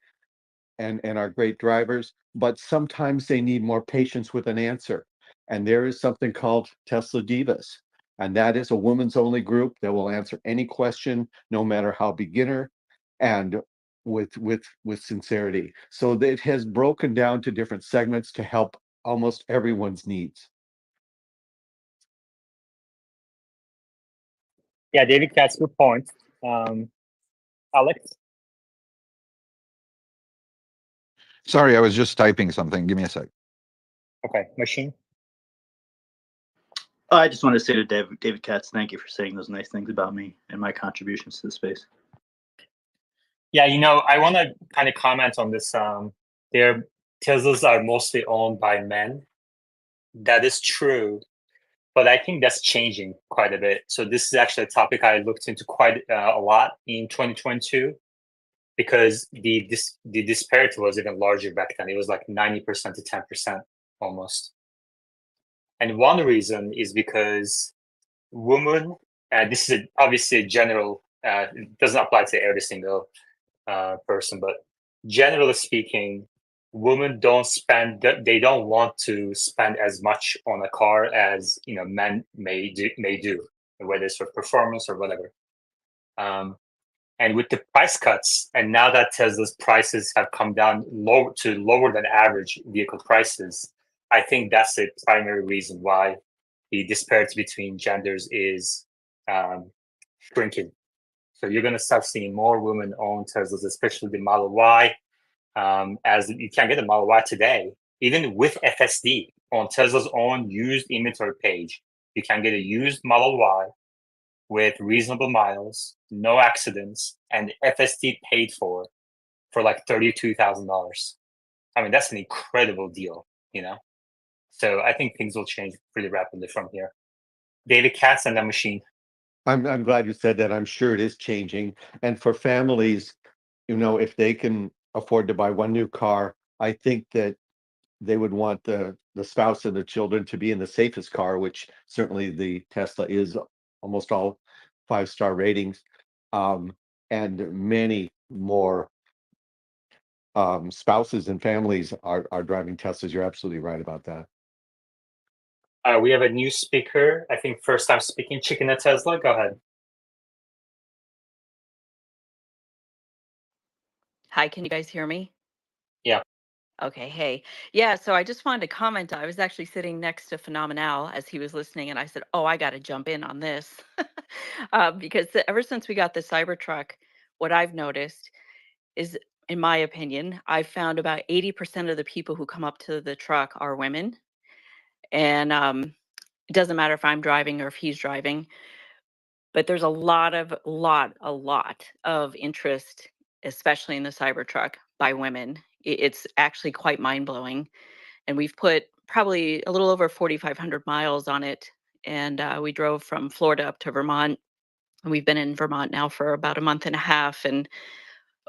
and are great drivers, but sometimes they need more patience with an answer. And there is something called Tesla Divas, and that is a women's only group that will answer any question, no matter how beginner, and with sincerity. So it has broken down to different segments to help almost everyone's needs. Yeah, David Katz, good point. Alex? Sorry, I was just typing something. Give me a sec. Okay, Machine? I just want to say to David Katz, thank you for saying those nice things about me and my contributions to the space. Yeah, I want to kind of comment on this. Their Teslas are mostly owned by men. That is true, but I think that's changing quite a bit. So this is actually a topic I looked into quite a lot in 2022 because the disparity was even larger back then. It was like 90% to 10% almost. And one reason is because women, this is obviously a general, it doesn't apply to every single person, but generally speaking, women they don't want to spend as much on a car as men may do, whether it's for performance or whatever. And with the price cuts, and now that Tesla's prices have come down lower than average vehicle prices, I think that's the primary reason why the disparity between genders is shrinking. So you're going to start seeing more women own Teslas, especially the Model Y, as you can't get a Model Y today, even with FSD on Tesla's own used inventory page. You can get a used Model Y with reasonable miles, no accidents, and FSD paid for like $32,000. I mean, that's an incredible deal, So I think things will change pretty rapidly from here. David Katz and the Machine. I'm glad you said that. I'm sure it is changing. And for families, if they can afford to buy one new car, I think that they would want the spouse and the children to be in the safest car, which certainly the Tesla is, almost all 5-star ratings, and many more spouses and families are driving Teslas. You're absolutely right about that. We have a new speaker. I think first time speaking, Chicken at Tesla. Go ahead. Hi, can you guys hear me? Yeah. Okay, hey. Yeah, so I just wanted to comment. I was actually sitting next to Phenomenal as he was listening, and I said, oh, I got to jump in on this. Because ever since we got the Cybertruck, what I've noticed is, in my opinion, I've found about 80% of the people who come up to the truck are women. And it doesn't matter if I'm driving or if he's driving, but there's a lot of interest, especially in the Cybertruck, by women. It's actually quite mind blowing. and we've put probably a little over 4,500 miles on it. And we drove from Florida up to Vermont. And we've been in Vermont now for about a month and a half. And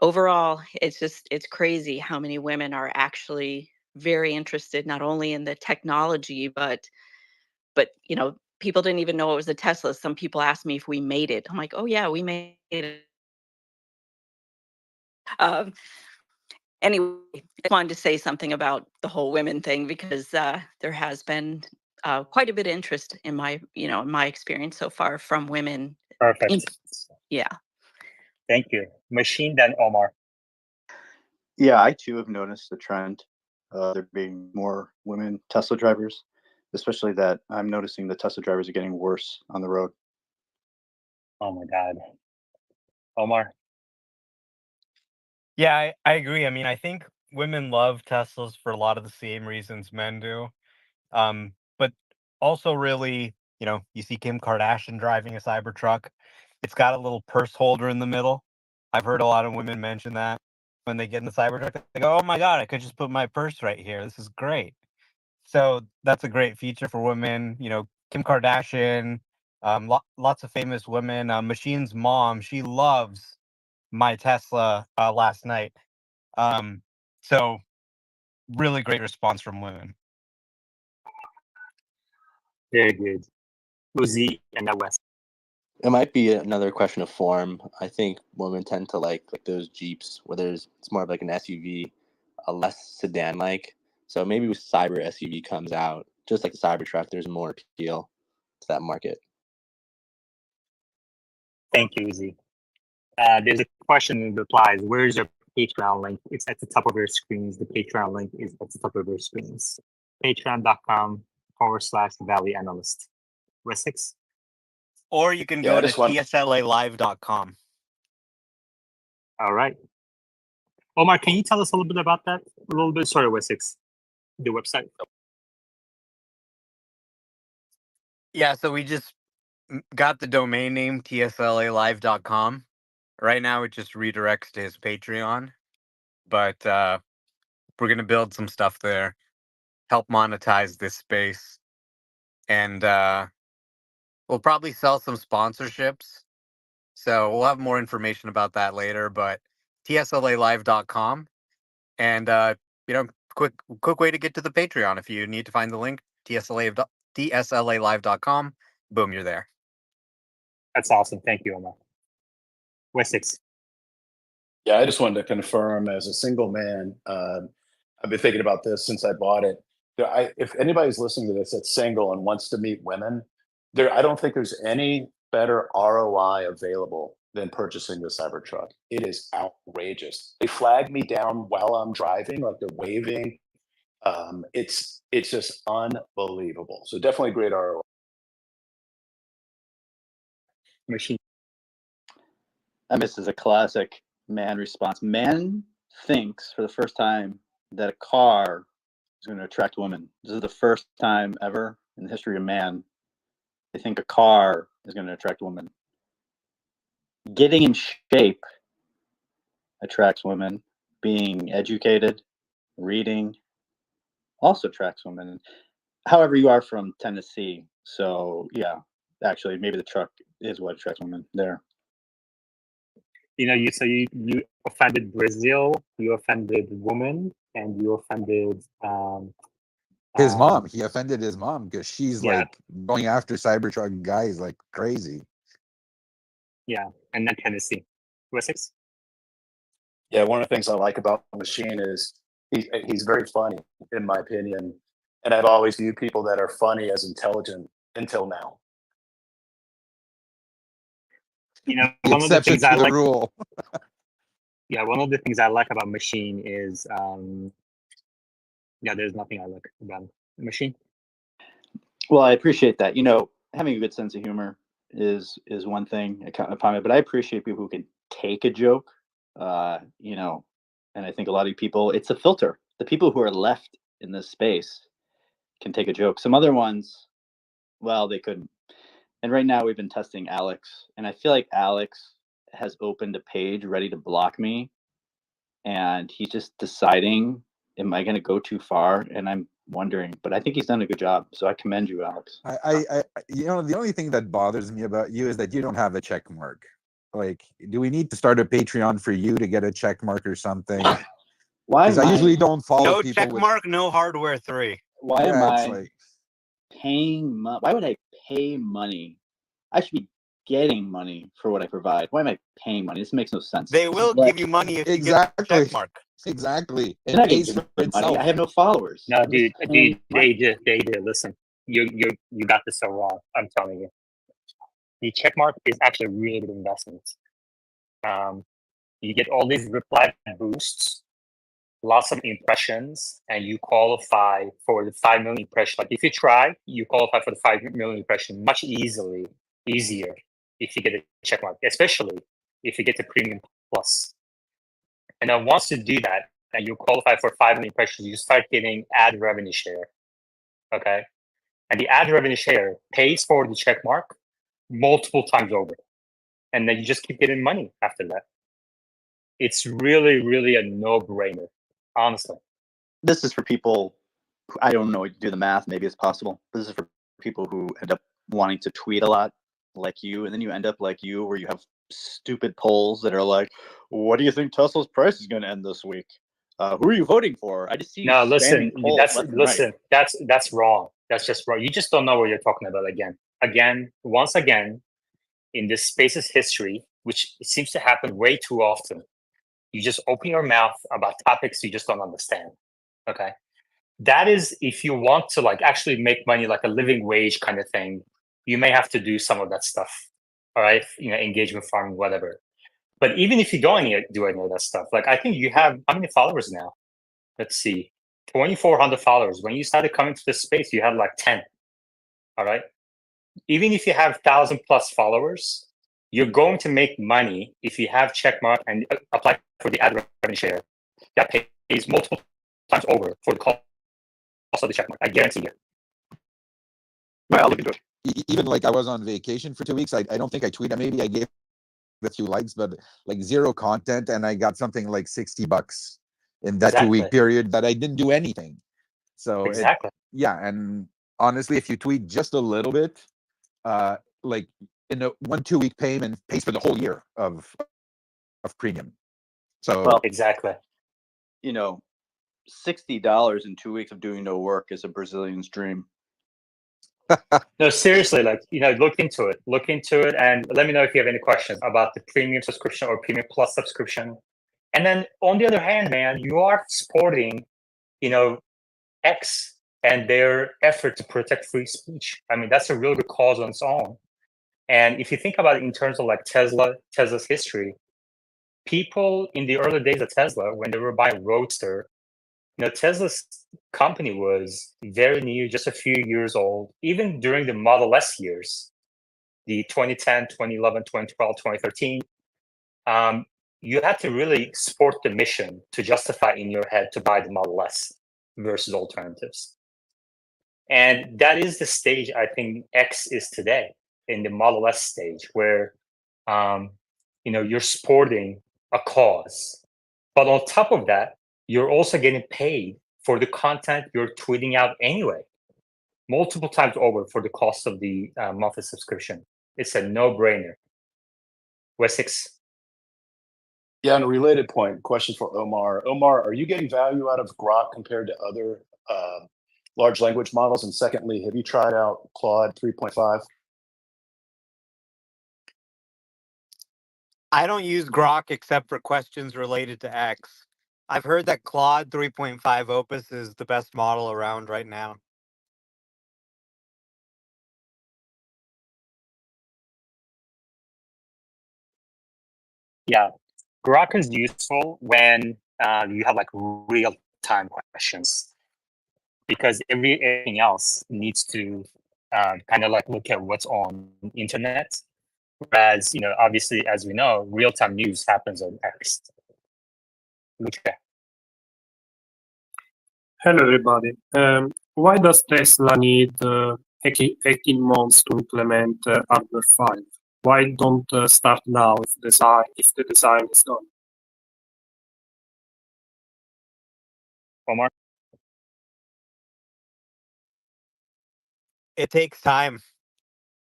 overall, it's crazy how many women are actually very interested not only in the technology, but people didn't even know it was a Tesla. Some people asked me if we made it. I'm like, oh yeah, we made it. Um, anyway, I wanted to say something about the whole women thing because there has been quite a bit of interest in my experience so far from women. Perfect. Yeah. Thank you. Machine, then Omar. Yeah, I too have noticed the trend. There being more women Tesla drivers, especially that I'm noticing the Tesla drivers are getting worse on the road. Oh my God. Omar. Yeah, I agree. I mean, I think women love Teslas for a lot of the same reasons men do. But also really, you see Kim Kardashian driving a Cybertruck. It's got a little purse holder in the middle. I've heard a lot of women mention that when they get in the Cybertruck, they go, "Oh my God, I could just put my purse right here. This is great." So that's a great feature for women. Kim Kardashian, lots of famous women. Machine's mom, she loves my Tesla last night. So really great response from women. Very good. Uzi and West. It might be another question of form. I think women tend to like those Jeeps where it's more of like an SUV, a less sedan-like. So maybe with Cyber SUV comes out, just like the Cybertruck, there's more appeal to that market. Thank you, Uzi. There's a question in replies. Where's your Patreon link? It's at the top of your screens. The Patreon link is at the top of your screens. Patreon.com/Valley Analyst. Wessex? Or you can Yeah, go I to just want TSLAlive.com. All right. Omar, can you tell us a little bit about that? A little bit. Sorry, Wessex. The website. Yeah, so we just got the domain name TSLAlive.com. Right now it just redirects to his Patreon, but we're going to build some stuff there, help monetize this space, and we'll probably sell some sponsorships. So we'll have more information about that later, but TSLAlive.com. And, quick way to get to the Patreon. If you need to find the link, TSLAlive.com. Boom, you're there. That's awesome. Thank you, Omar. Wessex. Yeah, I just wanted to confirm as a single man, I've been thinking about this since I bought it. If anybody's listening to this that's single and wants to meet women, I don't think there's any better ROI available than purchasing the Cybertruck. It is outrageous. They flag me down while I'm driving, like they're waving. It's just unbelievable. So definitely great ROI. Machine. This is a classic man response. Man thinks for the first time that a car is going to attract women. This is the first time ever in the history of man they think a car is going to attract women. Getting in shape attracts women. Being educated, reading also attracts women. However, you are from Tennessee, so yeah, actually, maybe the truck is what attracts women there. You offended Brazil, you offended women, and you offended His mom. He offended his mom because she's yeah. like going after Cybertruck guys like crazy. Yeah, and then Tennessee. Wessex? Yeah, one of the things I like about Machine is he's very funny, in my opinion. And I've always viewed people that are funny as intelligent until now. One of the things I like. Rule. Yeah, one of the things I like about Machine is, there's nothing I like about Machine. Well, I appreciate that. Having a good sense of humor is one thing, but I appreciate people who can take a joke. And I think a lot of people, it's a filter. The people who are left in this space can take a joke. Some other ones, well, they couldn't. And right now we've been testing Alex, and I feel like Alex has opened a page ready to block me, and he's just deciding, am I going to go too far? And wondering. But I think he's done a good job, so I commend you, Alex. The only thing that bothers me about you is that you don't have a check mark. Like, do we need to start a Patreon for you to get a check mark or something? Why Because I usually don't follow No people check with. mark, no hardware 3. Why am Yeah, it's I like paying money? Why would I pay money? I should be getting money for what I provide. Why am I paying money? This makes no sense. They will give you money if you get a exactly, check mark. exactly. They're It not gonna pays give for me money. itself. I have no followers. No, I'm dude, just paying money. they did. Listen, you got this so wrong. I'm telling you, the check mark is actually a really good investment. You get all these reply boosts, lots of impressions, and you qualify for the 5 million impression. Like if you try, you qualify for the 5 million impression much easier if you get a check mark, especially if you get the premium plus. And then once you do that, and you qualify for 5 million impressions, you start getting ad revenue share. Okay, and the ad revenue share pays for the check mark multiple times over, and then you just keep getting money after that. It's really, really a no-brainer, honestly. This is for people who, I don't know, do the math, maybe it's possible. This is for people who end up wanting to tweet a lot like you, and then you end up like you where you have stupid polls that are like, what do you think Tesla's price is going to end this week? Who are you voting for? I just see you No, listen, spamming polls left and right. that's wrong. That's just wrong. You just don't know what you're talking about once again, in this space's history, which seems to happen way too often. You just open your mouth about topics you just don't understand. Okay. That is if you want to like actually make money like a living wage kind of thing, you may have to do some of that stuff. All right. Engagement farming, whatever. But even if you don't do any of that stuff, like I think you have how many followers now? Let's see. 2,400 followers. When you started coming to this space, you had like 10. All right. Even if you have 1,000 plus followers, you're going to make money if you have check mark and apply for the ad revenue share that pays multiple times over for the cost of the check mark. I guarantee you. Well, I'll look into it. Even like I was on vacation for 2 weeks. I don't think I tweeted. Maybe I gave a few likes, but like zero content, and I got something like $60 in that 2 week period that I didn't do anything. So exactly. And honestly, if you tweet just a little bit, like in a 1-2 week payment pays for the whole year of premium. So well, exactly. $60 in 2 weeks of doing no work is a Brazilian's dream. No, seriously, look into it and let me know if you have any questions about the premium subscription or premium plus subscription. And then on the other hand, man, you are supporting, X and their effort to protect free speech. I mean, that's a real good cause on its own. And if you think about it in terms of like Tesla's history, people in the early days of Tesla, when they were buying Roadster, Tesla's company was very new, just a few years old. Even during the Model S years, the 2010, 2011, 2012, 2013, you had to really support the mission to justify in your head to buy the Model S versus alternatives. And that is the stage I think X is today, in the Model S stage, where you're supporting a cause. But on top of that, you're also getting paid for the content you're tweeting out anyway, multiple times over for the cost of the monthly subscription. It's a no-brainer. Wessex? Yeah, on a related point, question for Omar. Omar, are you getting value out of Grok compared to other large language models? And secondly, have you tried out Claude 3.5? I don't use Grok except for questions related to X. I've heard that Claude 3.5 Opus is the best model around right now. Yeah, Grok is useful when you have like real-time questions, because everything else needs to kind of like look at what's on internet. Whereas, obviously, as we know, real-time news happens on X. Luca. Hello, everybody. Why does Tesla need 18 months to implement hardware 5? Why don't start now if the design is done? Omar? It takes time.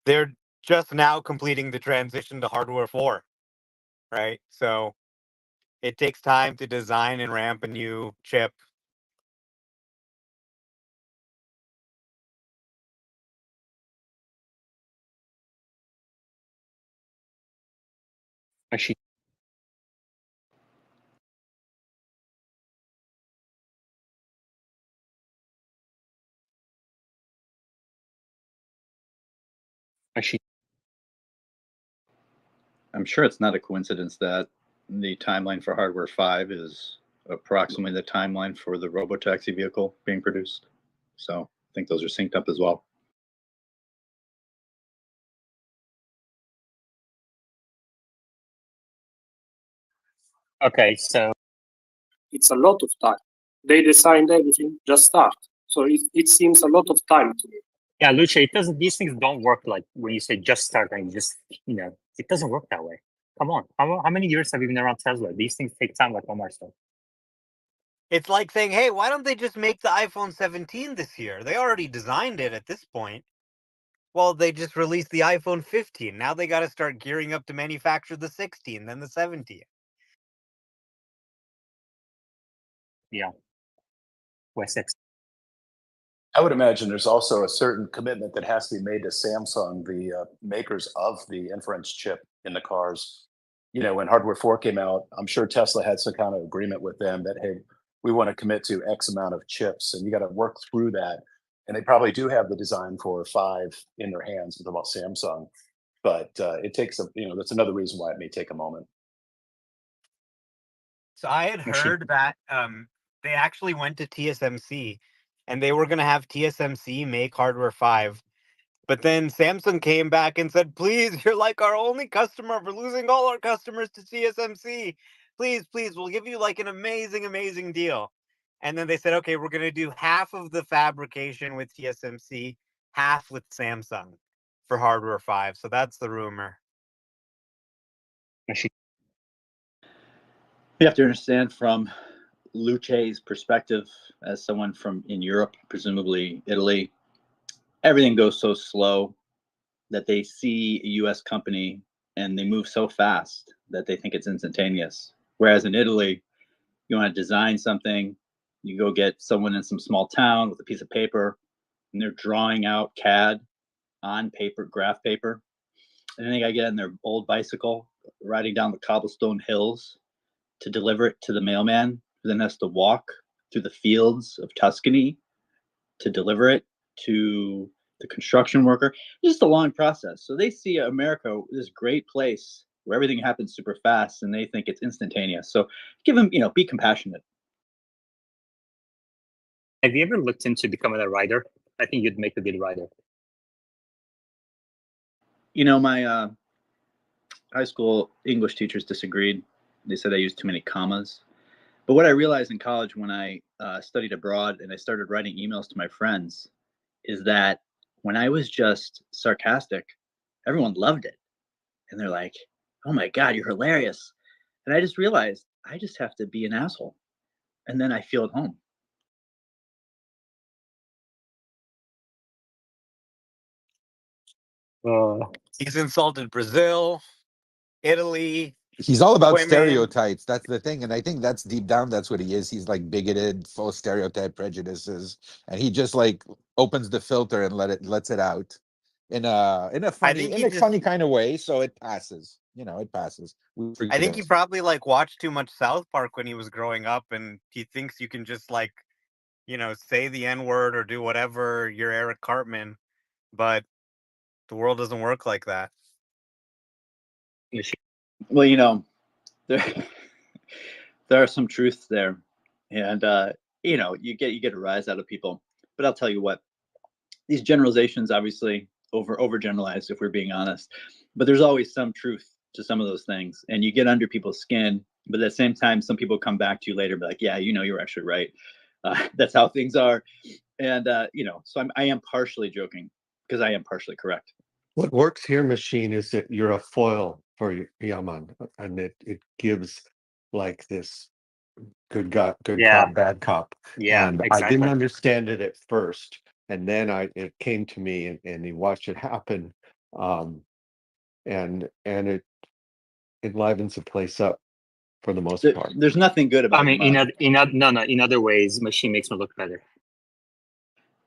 They're just now completing the transition to hardware 4, right? So it takes time to design and ramp a new chip. Machine. Machine. I'm sure it's not a coincidence that the timeline for hardware 5 is approximately the timeline for the robotaxi vehicle being produced. So I think those are synced up as well. Okay, so It's a lot of time. They designed everything, just start. So it seems a lot of time to me. yeah, Lucia, it doesn't. These things don't work like when you say just start and just it doesn't work that way. Come on, how many years have you been around Tesla? These things take time, like Omar said. It's like saying, hey, why don't they just make the iPhone 17 this year? They already designed it at this point. Well, they just released the iPhone 15. Now they got to start gearing up to manufacture the 16, then the 17. Yeah, West. I would imagine there's also a certain commitment that has to be made to Samsung, the makers of the inference chip in the cars. When hardware 4 came out, I'm sure Tesla had some kind of agreement with them that, hey, we want to commit to X amount of chips, and you got to work through that. And they probably do have the design for 5 in their hands with about Samsung, but it takes that's another reason why it may take a moment. So I had heard that they actually went to TSMC and they were going to have TSMC make hardware 5. But then Samsung came back and said, please, you're like our only customer. We're losing all our customers to TSMC. Please, we'll give you like an amazing, amazing deal. And then they said, okay, we're going to do half of the fabrication with TSMC, half with Samsung for hardware 5. So that's the rumor. You have to understand from Luce's perspective as someone from in Europe, presumably Italy, everything goes so slow that they see a US company and they move so fast that they think it's instantaneous. Whereas in Italy, you want to design something, you go get someone in some small town with a piece of paper, and they're drawing out CAD on paper, graph paper. And then they got to get in their old bicycle, riding down the cobblestone hills to deliver it to the mailman, who then has to walk through the fields of Tuscany to deliver it to the construction worker. It's just a long process. So they see America, this great place where everything happens super fast, and they think it's instantaneous. So give them, be compassionate. Have you ever looked into becoming a writer? I think you'd make a good writer. My high school English teachers disagreed. They said I used too many commas. But what I realized in college when I studied abroad and I started writing emails to my friends is that when I was just sarcastic, everyone loved it. And they're like, oh my God, you're hilarious. And I just realized I just have to be an asshole. And then I feel at home. He's insulted Brazil, Italy. He's all about women. stereotypes. That's the thing. And I think that's deep down, that's what he is. He's like bigoted, full of stereotype prejudices. And he just like opens the filter and lets it out in a funny kind of way. So it passes. It passes. I think he probably watched too much South Park when he was growing up, and he thinks you can just say the N-word or do whatever. You're Eric Cartman, but the world doesn't work like that. Well, there are some truths there, and you get a rise out of people. But I'll tell you what, these generalizations obviously overgeneralized if we're being honest, but there's always some truth to some of those things, and you get under people's skin. But at the same time, some people come back to you later, be like, yeah, you're actually right. That's how things are, and so I am partially joking because I am partially correct. What works here, Machine, is that you're a foil for Yaman, and it gives like this good cop, bad cop. Yeah, and exactly. I didn't understand it at first, and then it came to me, and he watched it happen, and it enlivens the place up for the most part. There's nothing good about. I mean, in other ways, machine makes me look better.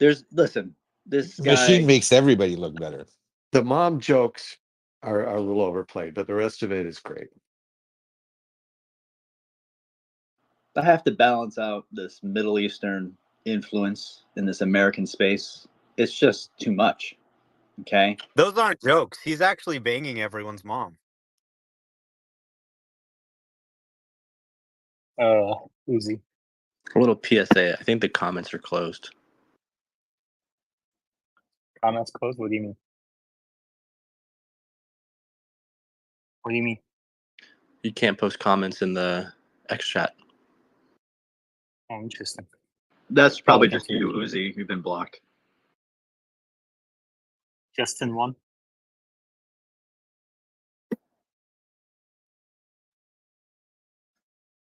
Listen, this guy. Machine makes everybody look better. The mom jokes are a little overplayed, but the rest of it is great. I have to balance out this Middle Eastern influence in this American space. It's just too much. Okay. Those aren't jokes. He's actually banging everyone's mom. Uzi. A little PSA. I think the comments are closed. Comments closed? What do you mean? What do you mean? You can't post comments in the X chat. Oh, interesting. That's probably just you, Uzi. You've been blocked. Justin won.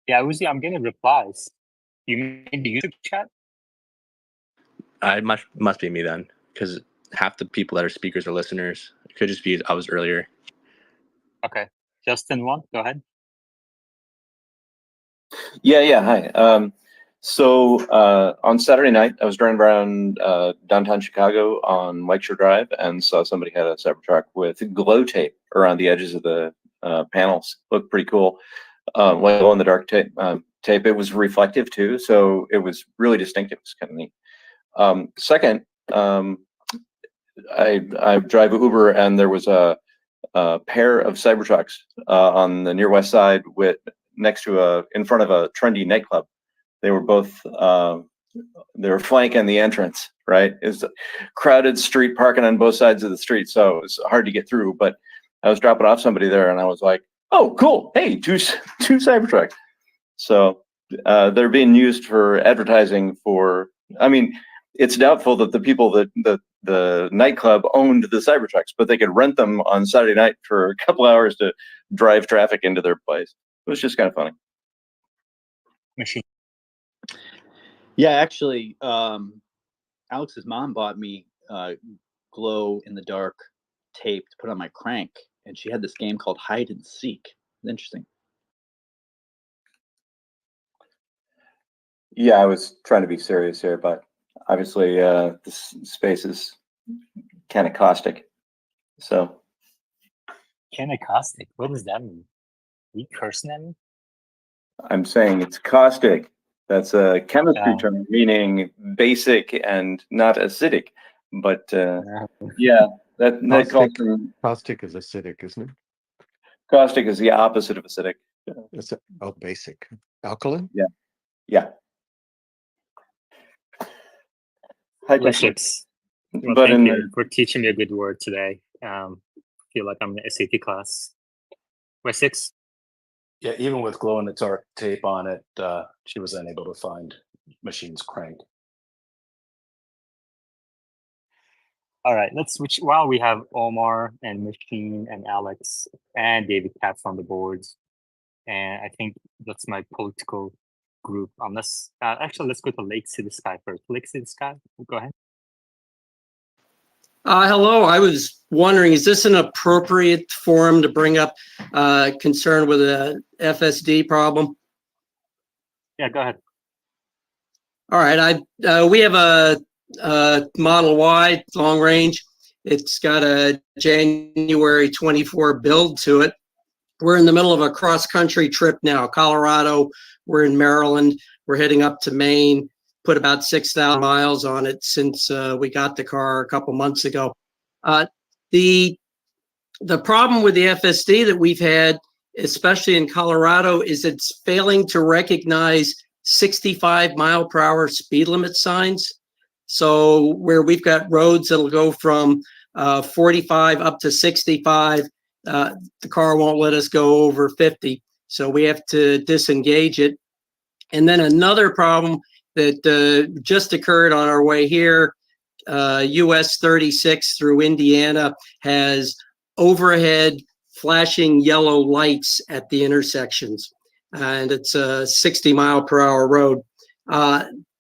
Yeah, Uzi, I'm getting replies. You made the YouTube chat? It must be me then, because half the people that are speakers are listeners. It could just be I was earlier. Okay. Justin won. Go ahead. Yeah. Hi. So on Saturday night, I was driving around downtown Chicago on Lakeshore Drive and saw somebody had a Cybertruck with glow tape around the edges of the panels. Looked pretty cool. Like glow in the dark tape. It was reflective too, so it was really distinctive. It was kind of neat. Second, I drive Uber, and there was a pair of Cybertrucks on the near west side in front of a trendy nightclub. They were both they were flanking the entrance, right? It's a crowded street, parking on both sides of the street, so it was hard to get through. But I was dropping off somebody there, and I was like, "Oh, cool! Hey, two Cybertrucks." So they're being used for advertising for. I mean, it's doubtful that the people that the nightclub owned the Cybertrucks, but they could rent them on Saturday night for a couple hours to drive traffic into their place. It was just kind of funny. Machine. Yeah, actually, Alex's mom bought me glow in the dark tape to put on my crank, and she had this game called Hide and Seek. Interesting. Yeah, I was trying to be serious here, but obviously this space is kind of caustic. So. Kind of caustic? What does that mean? Are you cursing at me? I'm saying it's caustic. That's a chemistry term meaning basic and not acidic. But yeah, that calls for caustic is acidic, isn't it? Caustic is the opposite of acidic. It's basic. Alkaline? Yeah. Wiships. Well, But thank you for teaching me a good word today. Feel like I'm in an SAT class. Wessex? Yeah, even with glow in the dark tape on it, she was unable to find Machine's crank. All right, let's switch. While we have Omar and Machine and Alex and David Katz on the boards, and I think that's my political group. Let's go to Lake City Sky first. Lake City Sky, go ahead. Hello, I was wondering, is this an appropriate forum to bring up concern with a FSD problem? Yeah, go ahead. All right, we have a Model Y long range. It's got a January 24 build to it. We're in the middle of a cross-country trip now. Colorado, we're in Maryland, we're heading up to Maine. Put about 6,000 miles on it since we got the car a couple months ago. The problem with the FSD that we've had, especially in Colorado, is it's failing to recognize 65 mile per hour speed limit signs. So where we've got roads that'll go from 45 up to 65, the car won't let us go over 50. So we have to disengage it. And then another problem that just occurred on our way here, US 36 through Indiana has overhead flashing yellow lights at the intersections. And it's a 60 mile per hour road.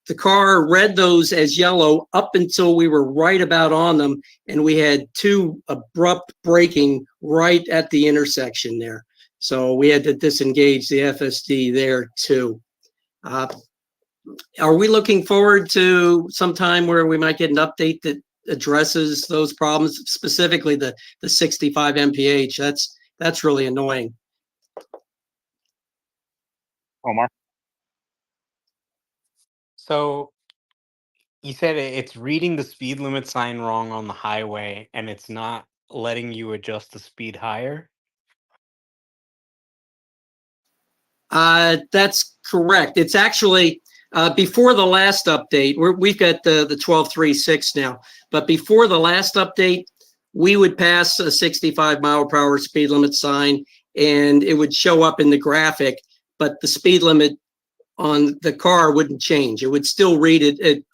the car read those as yellow up until we were right about on them, and we had two abrupt braking right at the intersection there. So we had to disengage the FSD there too. Are we looking forward to some time where we might get an update that addresses those problems, specifically the 65 mph? That's really annoying. Omar? So you said it's reading the speed limit sign wrong on the highway and it's not letting you adjust the speed higher? That's correct. It's actually before the last update. We've got the 12.3.6 now, but before the last update, we would pass a 65 mile per hour speed limit sign and it would show up in the graphic, but the speed limit on the car wouldn't change. It would still read it,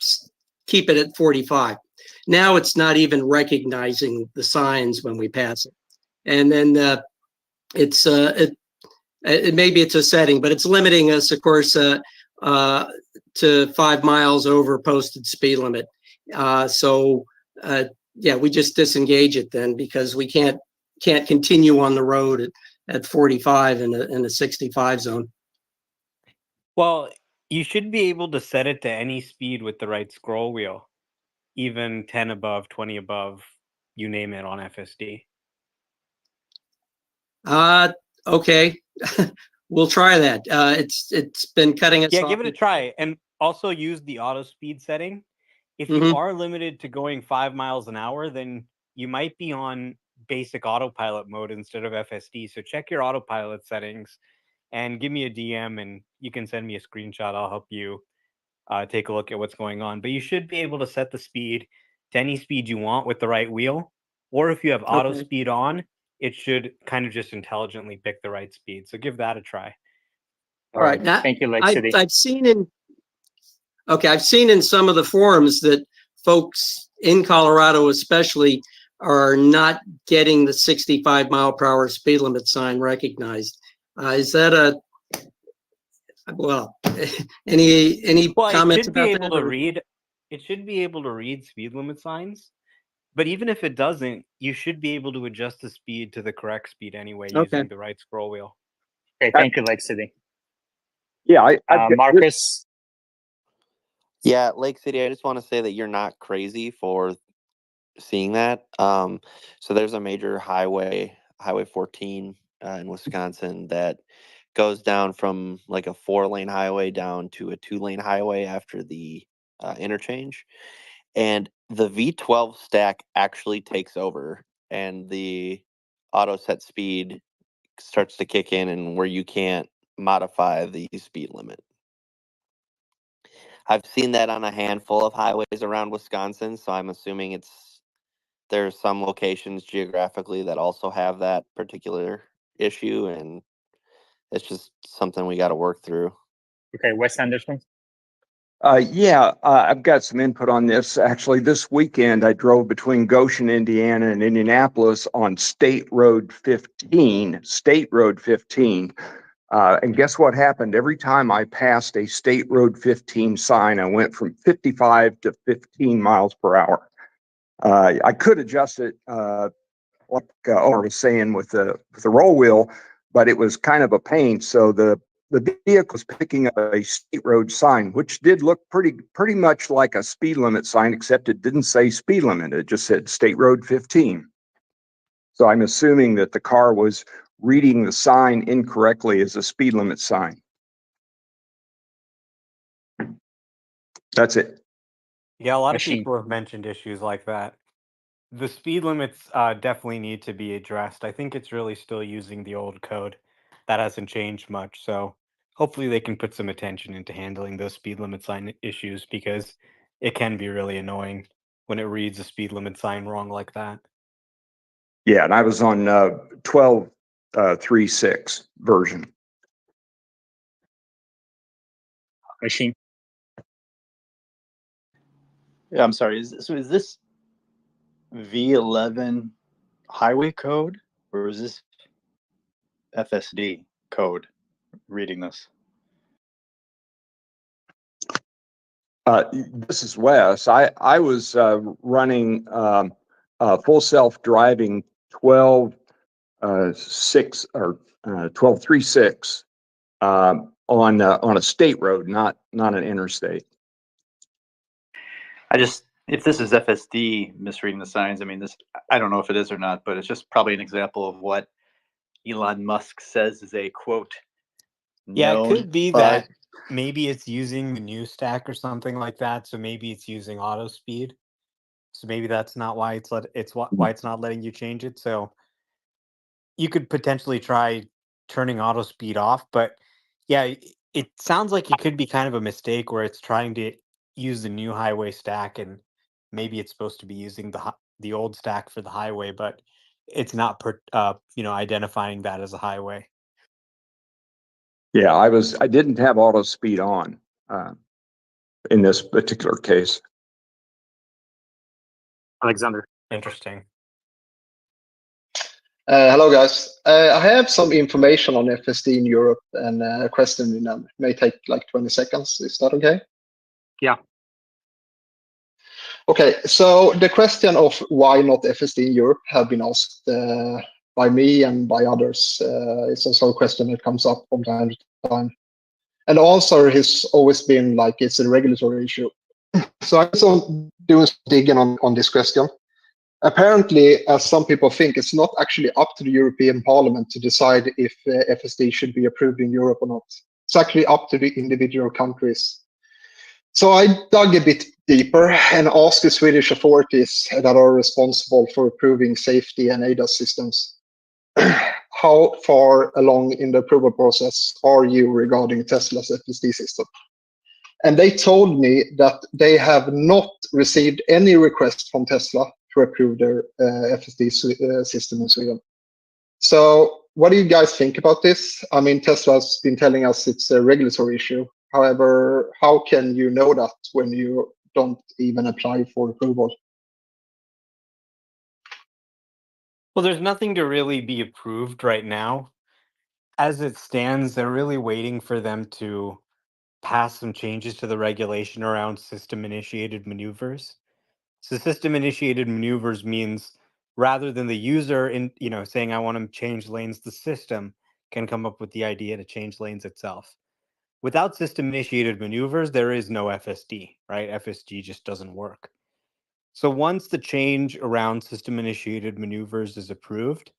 keep it at 45. Now it's not even recognizing the signs when we pass it. And then maybe it's a setting, but it's limiting us, of course, to 5 miles over posted speed limit. Yeah, we just disengage it then because we can't continue on the road at 45 in a 65 zone. Well, you should be able to set it to any speed with the right scroll wheel, even 10 above, 20 above, you name it on FSD. Okay. We'll try that. It's been cutting us Yeah, off. give it a try. And also use the auto speed setting. If you are limited to going 5 miles an hour, then you might be on basic autopilot mode instead of FSD. So check your autopilot settings and give me a DM and you can send me a screenshot. I'll help you take a look at what's going on. But you should be able to set the speed to any speed you want with the right wheel. Or if you have auto speed on, it should kind of just intelligently pick the right speed. So give that a try. All right. Now, Thank you, Lake City. I've seen in some of the forums that folks in Colorado especially are not getting the 65 mile per hour speed limit sign recognized. Is that any comments about that? It should be able to read speed limit signs. But even if it doesn't, you should be able to adjust the speed to the correct speed anyway using the right scroll wheel. Okay, thank you, Lake City. Yeah, Marcus. Yeah, Lake City, I just want to say that you're not crazy for seeing that. So there's a major highway, Highway 14 in Wisconsin, that goes down from like a 4-lane highway down to a 2-lane highway after the interchange. And the V12 stack actually takes over and the auto set speed starts to kick in and where you can't modify the speed limit. I've seen that on a handful of highways around Wisconsin, so I'm assuming there's some locations geographically that also have that particular issue, and it's just something we got to work through. Okay, Wes Anderson. I've got some input on this. Actually, this weekend I drove between Goshen, Indiana and Indianapolis on State Road 15. And guess what happened? Every time I passed a State Road 15 sign, I went from 55 to 15 miles per hour. I could adjust it, like Omar was saying, with the roll wheel, but it was kind of a pain. So the vehicle was picking up a state road sign, which did look pretty much like a speed limit sign, except it didn't say speed limit. It just said State Road 15. So I'm assuming that the car was reading the sign incorrectly as a speed limit sign. That's it. Yeah, a lot of people have mentioned issues like that. The speed limits definitely need to be addressed. I think it's really still using the old code. That hasn't changed much. So hopefully they can put some attention into handling those speed limit sign issues because it can be really annoying when it reads a speed limit sign wrong like that. Yeah, and I was on 12.3.6 version. Machine. Yeah, I'm sorry. Is this V11 highway code or is this FSD code reading this? This is Wes. I was running full self-driving 12.6 or 12.3.6 on a state road, not an interstate. If this is FSD misreading the signs, I mean, I don't know if it is or not, but it's just probably an example of what Elon Musk says is a quote Yeah, it known could be bug. that maybe it's using the new stack or something like that. So maybe it's using auto speed. So maybe that's not why why it's not letting you change it. So you could potentially try turning auto speed off, but yeah, it sounds like it could be kind of a mistake where it's trying to use the new highway stack and maybe it's supposed to be using the old stack for the highway, but it's not identifying that as a highway. Yeah, I didn't have auto speed on in this particular case. Alexander. Interesting. Hello, guys. I have some information on FSD in Europe and a question in them. May take like 20 seconds. Is that okay? Yeah. Okay, so the question of why not FSD in Europe have been asked by me and by others. It's also a question that comes up from time to time. And the answer has always been like it's a regulatory issue. So I'm also doing some digging on this question. Apparently, as some people think, it's not actually up to the European Parliament to decide if FSD should be approved in Europe or not. It's actually up to the individual countries. So I dug a bit deeper and asked the Swedish authorities that are responsible for approving safety and ADAS systems, how far along in the approval process are you regarding Tesla's FSD system? And they told me that they have not received any request from Tesla to approve their FSD system in Sweden. So what do you guys think about this? I mean, Tesla's been telling us it's a regulatory issue. However, how can you know that when you don't even apply for approval? Well, there's nothing to really be approved right now. As it stands, they're really waiting for them to pass some changes to the regulation around system-initiated maneuvers. So system-initiated maneuvers means rather than the user saying I want to change lanes, the system can come up with the idea to change lanes itself. Without system-initiated maneuvers, there is no FSD, right? FSD just doesn't work. So once the change around system-initiated maneuvers is approved,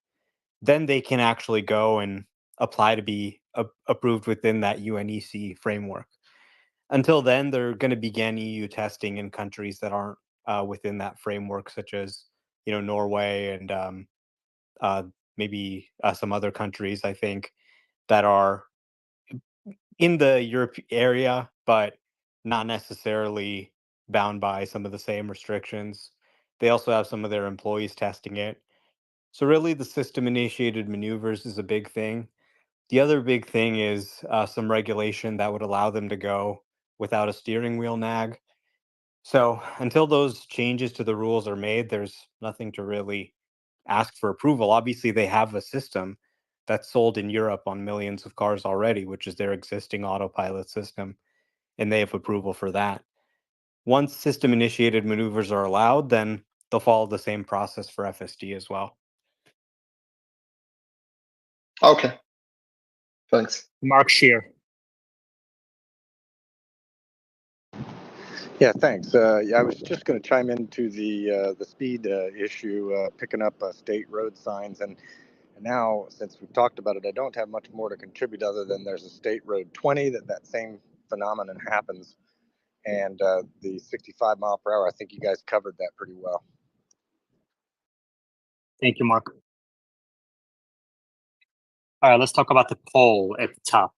then they can actually go and apply to be approved within that UNEC framework. Until then, they're going to begin EU testing in countries that aren't within that framework, such as Norway and maybe some other countries, I think, that are in the Europe area, but not necessarily bound by some of the same restrictions. They also have some of their employees testing it. So really, the system-initiated maneuvers is a big thing. The other big thing is some regulation that would allow them to go without a steering wheel nag. So until those changes to the rules are made, there's nothing to really ask for approval. Obviously, they have a system that's sold in Europe on millions of cars already, which is their existing autopilot system, and they have approval for that. Once system-initiated maneuvers are allowed, then they'll follow the same process for FSD as well. Okay. Thanks. Mark Shear. Yeah, thanks. Yeah, I was just going to chime into the speed issue, picking up state road signs, and now since we've talked about it, I don't have much more to contribute other than there's a state road 20 that same phenomenon happens, and the 65 mile per hour. I think you guys covered that pretty well. Thank you, Mark. All right, let's talk about the poll at the top.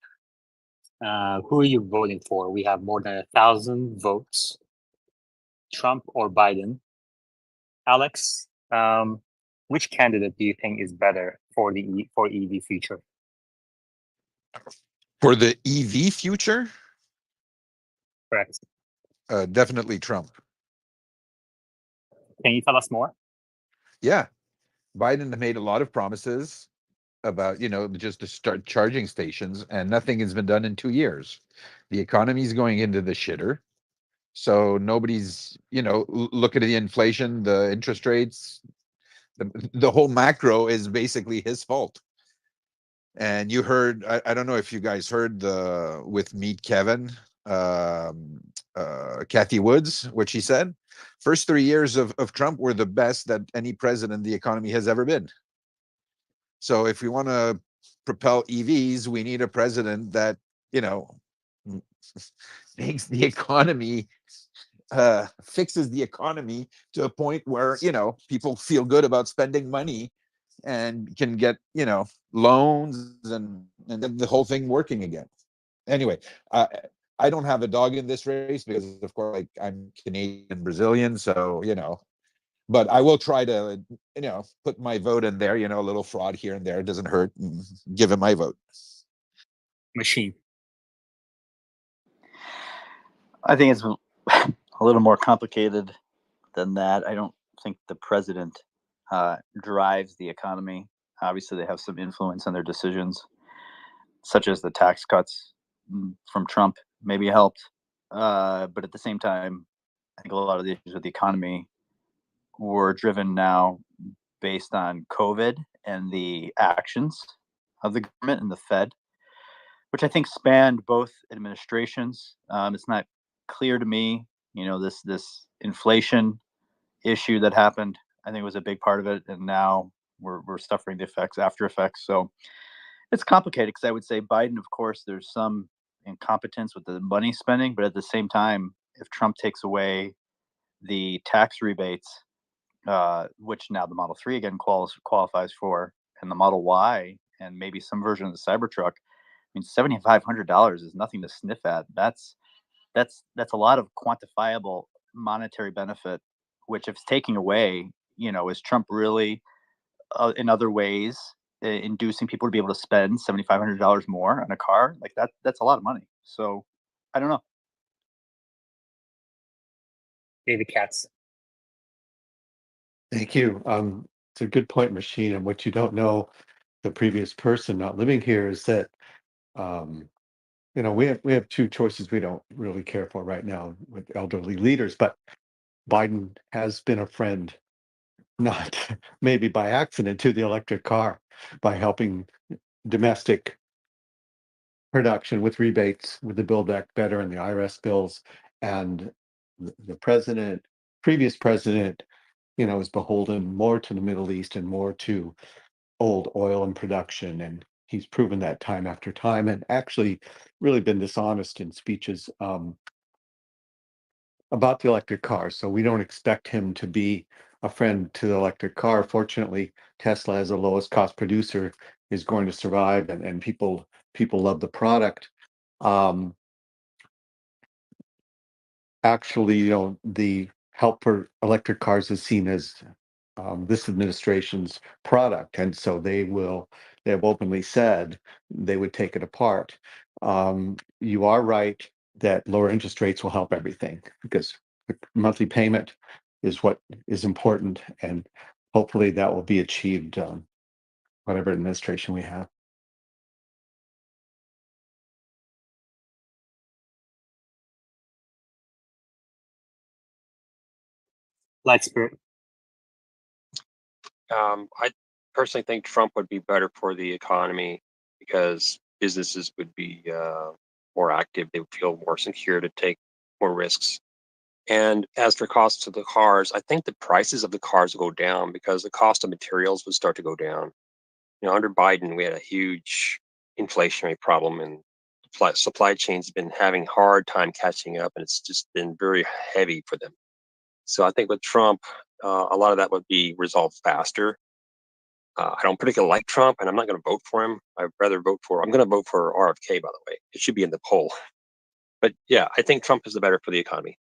Who are you voting for? We have more than 1,000 votes. Trump or Biden? Alex, which candidate do you think is better for the EV future? For the EV future? Correct. Definitely Trump. Can you tell us more? Yeah. Biden made a lot of promises about, just to start charging stations, and nothing has been done in 2 years. The economy is going into the shitter. So nobody's, look at the inflation, the interest rates, the whole macro is basically his fault. And you heard, I don't know if you guys heard with Meet Kevin, Kathy Woods, what she said. First 3 years of Trump were the best that any president the economy has ever been. So if we want to propel EVs, we need a president that, makes the economy, fixes the economy to a point where, people feel good about spending money and can get, loans and the whole thing working again. Anyway, I don't have a dog in this race because, of course, like I'm Canadian, Brazilian, so but I will try to, put my vote in there. A little fraud here and there doesn't hurt. Give him my vote. Machine. I think it's a little more complicated than that. I don't think the president drives the economy. Obviously, they have some influence on their decisions, such as the tax cuts from Trump maybe helped. But at the same time, I think a lot of the issues with the economy were driven now based on COVID and the actions of the government and the Fed, which I think spanned both administrations. It's not clear to me, this inflation issue that happened, I think was a big part of it. And now we're suffering the after effects. So it's complicated because I would say Biden, of course, there's some incompetence with the money spending, but at the same time, if Trump takes away the tax rebates, which now the Model 3 again qualifies for, and the Model Y, and maybe some version of the Cybertruck, I mean, $7,500 is nothing to sniff at. That's a lot of quantifiable monetary benefit, which if it's taking away, is Trump really in other ways inducing people to be able to spend $7,500 more on a car? Like that's a lot of money. So I don't know. David Katz. Thank you. It's a good point, Machine. And what you don't know, the previous person not living here, is that we have two choices we don't really care for right now with elderly leaders. But Biden has been a friend, not maybe by accident, to the electric car by helping domestic production with rebates, with the Build Back Better and the IRS bills. And the previous president, is beholden more to the Middle East and more to old oil and production. And he's proven that time after time, and actually really been dishonest in speeches about the electric car. So we don't expect him to be a friend to the electric car. Fortunately, Tesla, as the lowest cost producer, is going to survive, and people love the product. Actually, the help for electric cars is seen as this administration's product, and so they have openly said they would take it apart. You are right that lower interest rates will help everything, because the monthly payment is what is important, and hopefully that will be achieved, whatever administration we have. Light Spirit. I personally think Trump would be better for the economy because businesses would be more active. They would feel more secure to take more risks. And as for costs of the cars, I think the prices of the cars will go down because the cost of materials would start to go down. Under Biden, we had a huge inflationary problem, and supply chains have been having hard time catching up, and it's just been very heavy for them. So I think with Trump, a lot of that would be resolved faster. I don't particularly like Trump, and I'm not going to vote for him. I'm going to vote for RFK, by the way. It should be in the poll. But yeah, I think Trump is the better for the economy.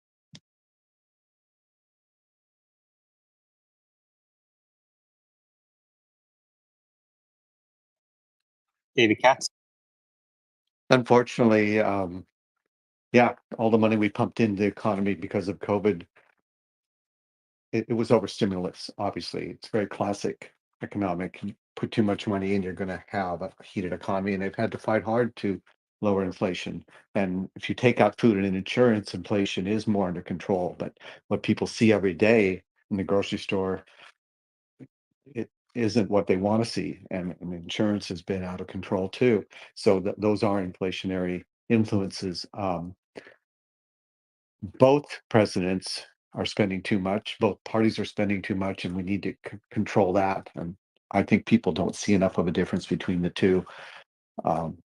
David Katz. Unfortunately, yeah, all the money we pumped into the economy because of COVID, it was over stimulus. Obviously, it's very classic economic. You put too much money in, you're going to have a heated economy, and they've had to fight hard to lower inflation. And if you take out food and insurance, inflation is more under control. But what people see every day in the grocery store, it isn't what they want to see. And insurance has been out of control too. So those are inflationary influences. Both presidents are spending too much. Both parties are spending too much, and we need to control that. And I think people don't see enough of a difference between the two um,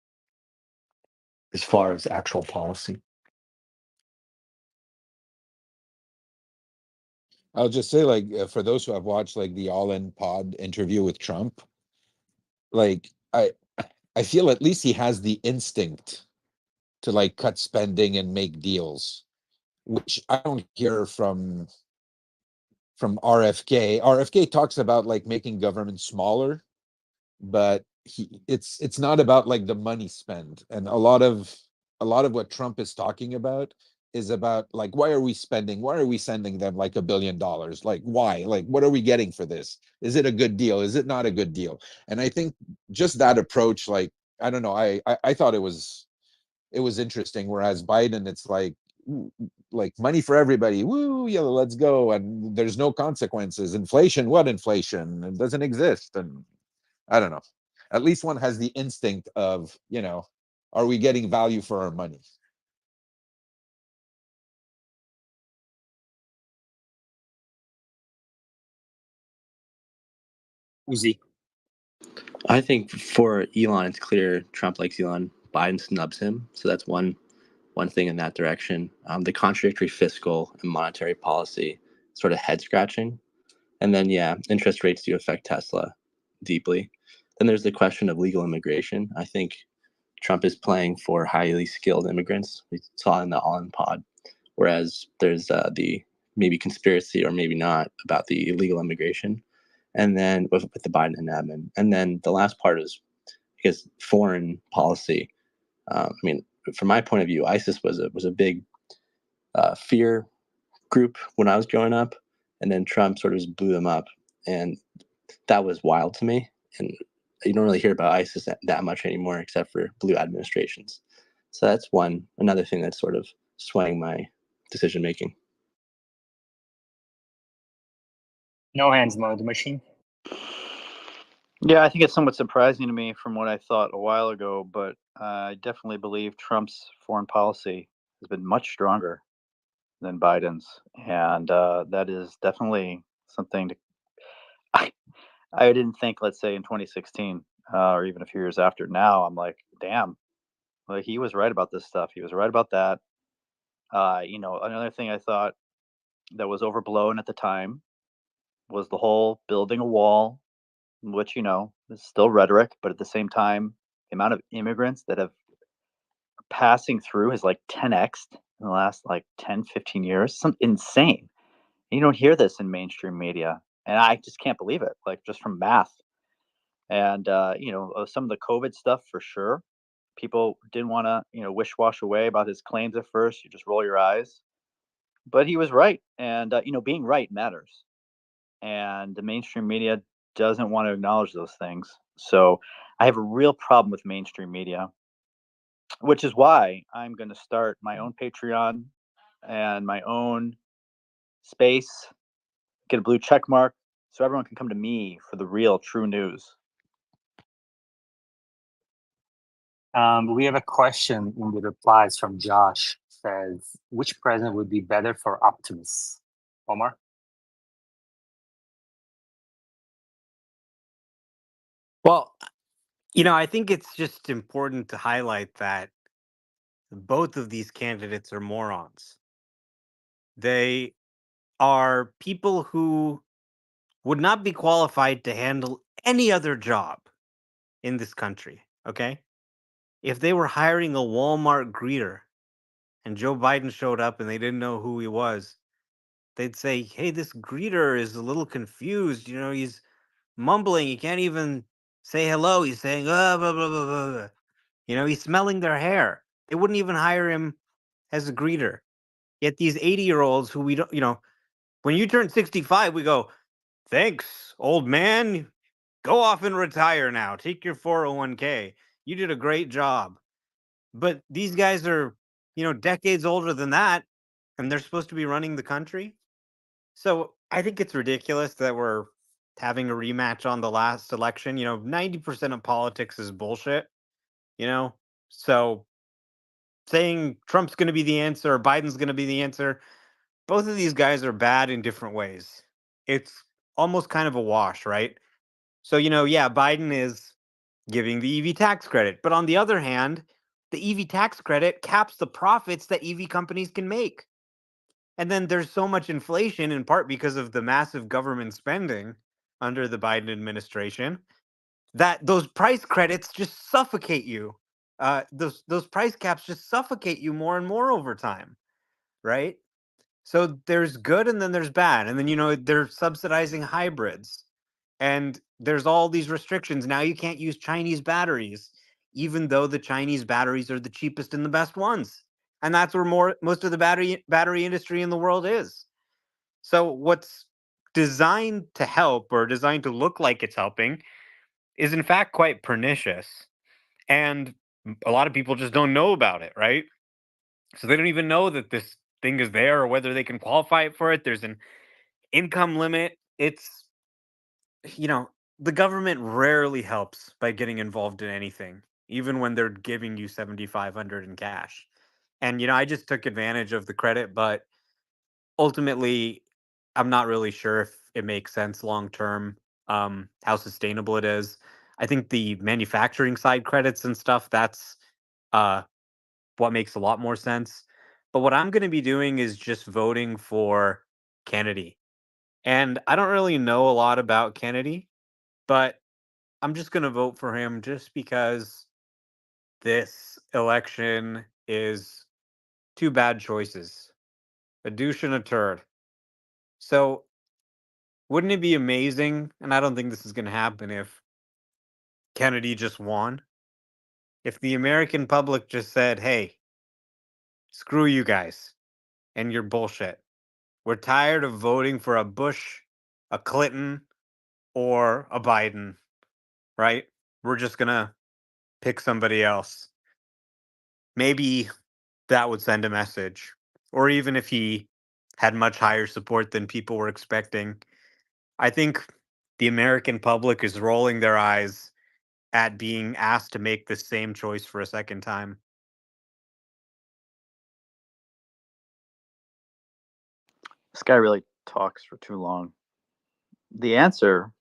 as far as actual policy. I'll just say, like, for those who have watched like the All In Pod interview with Trump, like I feel at least he has the instinct to like cut spending and make deals, which I don't hear from RFK. RFK talks about like making government smaller, but it's not about like the money spent. And a lot of what Trump is talking about is about like, why are we spending? Why are we sending them like $1 billion? Like, why? Like, what are we getting for this? Is it a good deal? Is it not a good deal? And I think just that approach, like, I don't know, I thought it was interesting. Whereas Biden, it's like money for everybody. Woo, yeah, let's go. And there's no consequences. Inflation, what inflation? It doesn't exist. And I don't know. At least one has the instinct of, are we getting value for our money? Uzi. I think for Elon, it's clear Trump likes Elon. Biden snubs him, so that's one thing in that direction. The contradictory fiscal and monetary policy, sort of head scratching, and then interest rates do affect Tesla deeply. Then there's the question of legal immigration. I think Trump is playing for highly skilled immigrants. We saw in the All-In Pod, whereas there's the maybe conspiracy or maybe not about the illegal immigration. And then with the Biden enactment, and then the last part is because foreign policy. I mean, from my point of view, ISIS was a big fear group when I was growing up, and then Trump sort of just blew them up, and that was wild to me. And you don't really hear about ISIS that much anymore, except for blue administrations. So that's another thing that's sort of swaying my decision making. No hands mode machine. Yeah, I think it's somewhat surprising to me from what I thought a while ago, but I definitely believe Trump's foreign policy has been much stronger than Biden's, and that is definitely something to. I didn't think, let's say, in 2016 or even a few years after. Now I'm like, damn, like he was right about this stuff. He was right about that. Another thing I thought that was overblown at the time was the whole building a wall, which is still rhetoric, but at the same time, the amount of immigrants that have passing through has like 10x in the last like 10, 15 years. Some insane. You don't hear this in mainstream media, and I just can't believe it. Like just from math, and some of the COVID stuff for sure. People didn't want to wish-wash away about his claims at first. You just roll your eyes, but he was right, and being right matters. And the mainstream media doesn't want to acknowledge those things. So I have a real problem with mainstream media, which is why I'm going to start my own Patreon and my own space, get a blue check mark so everyone can come to me for the real, true news. We have a question in the replies from Josh. Says, which president would be better for Optimus? Omar? Well, I think it's just important to highlight that both of these candidates are morons. They are people who would not be qualified to handle any other job in this country, okay? If they were hiring a Walmart greeter and Joe Biden showed up and they didn't know who he was, they'd say, hey, this greeter is a little confused. He's mumbling. He can't even say hello. He's saying, blah, blah, blah, blah, blah. He's smelling their hair. They wouldn't even hire him as a greeter. Yet these 80-year-olds who we don't, when you turn 65, we go, thanks, old man. Go off and retire now. Take your 401k. You did a great job. But these guys are, decades older than that, and they're supposed to be running the country. So I think it's ridiculous that we're having a rematch on the last election. 90% of politics is bullshit, you know? So saying Trump's going to be the answer or Biden's going to be the answer, both of these guys are bad in different ways. It's almost kind of a wash, right? So, yeah, Biden is giving the EV tax credit. But on the other hand, the EV tax credit caps the profits that EV companies can make. And then there's so much inflation, in part because of the massive government spending under the Biden administration, that those price credits just suffocate you. Those price caps just suffocate you more and more over time, right? So there's good and then there's bad. And then, they're subsidizing hybrids. And there's all these restrictions. Now you can't use Chinese batteries, even though the Chinese batteries are the cheapest and the best ones. And that's where most of the battery industry in the world is. So what's designed to help or designed to look like it's helping is in fact quite pernicious. And a lot of people just don't know about it, right? So they don't even know that this thing is there or whether they can qualify for it. There's an income limit. It's, you know, the government rarely helps by getting involved in anything, even when they're giving you 7,500 in cash. And I just took advantage of the credit, but ultimately I'm not really sure if it makes sense long term, how sustainable it is. I think the manufacturing side credits and stuff, that's uh what makes a lot more sense. But what I'm going to be doing is just voting for Kennedy. And I don't really know a lot about Kennedy, but I'm just going to vote for him just because this election is two bad choices, a douche and a turd. So, wouldn't it be amazing? And I don't think this is going to happen if Kennedy just won. If the American public just said, hey, screw you guys and your bullshit. We're tired of voting for a Bush, a Clinton, or a Biden, right? We're just going to pick somebody else. Maybe that would send a message. Or even if he had much higher support than people were expecting. I think the American public is rolling their eyes at being asked to make the same choice for a second time. This guy really talks for too long. The answer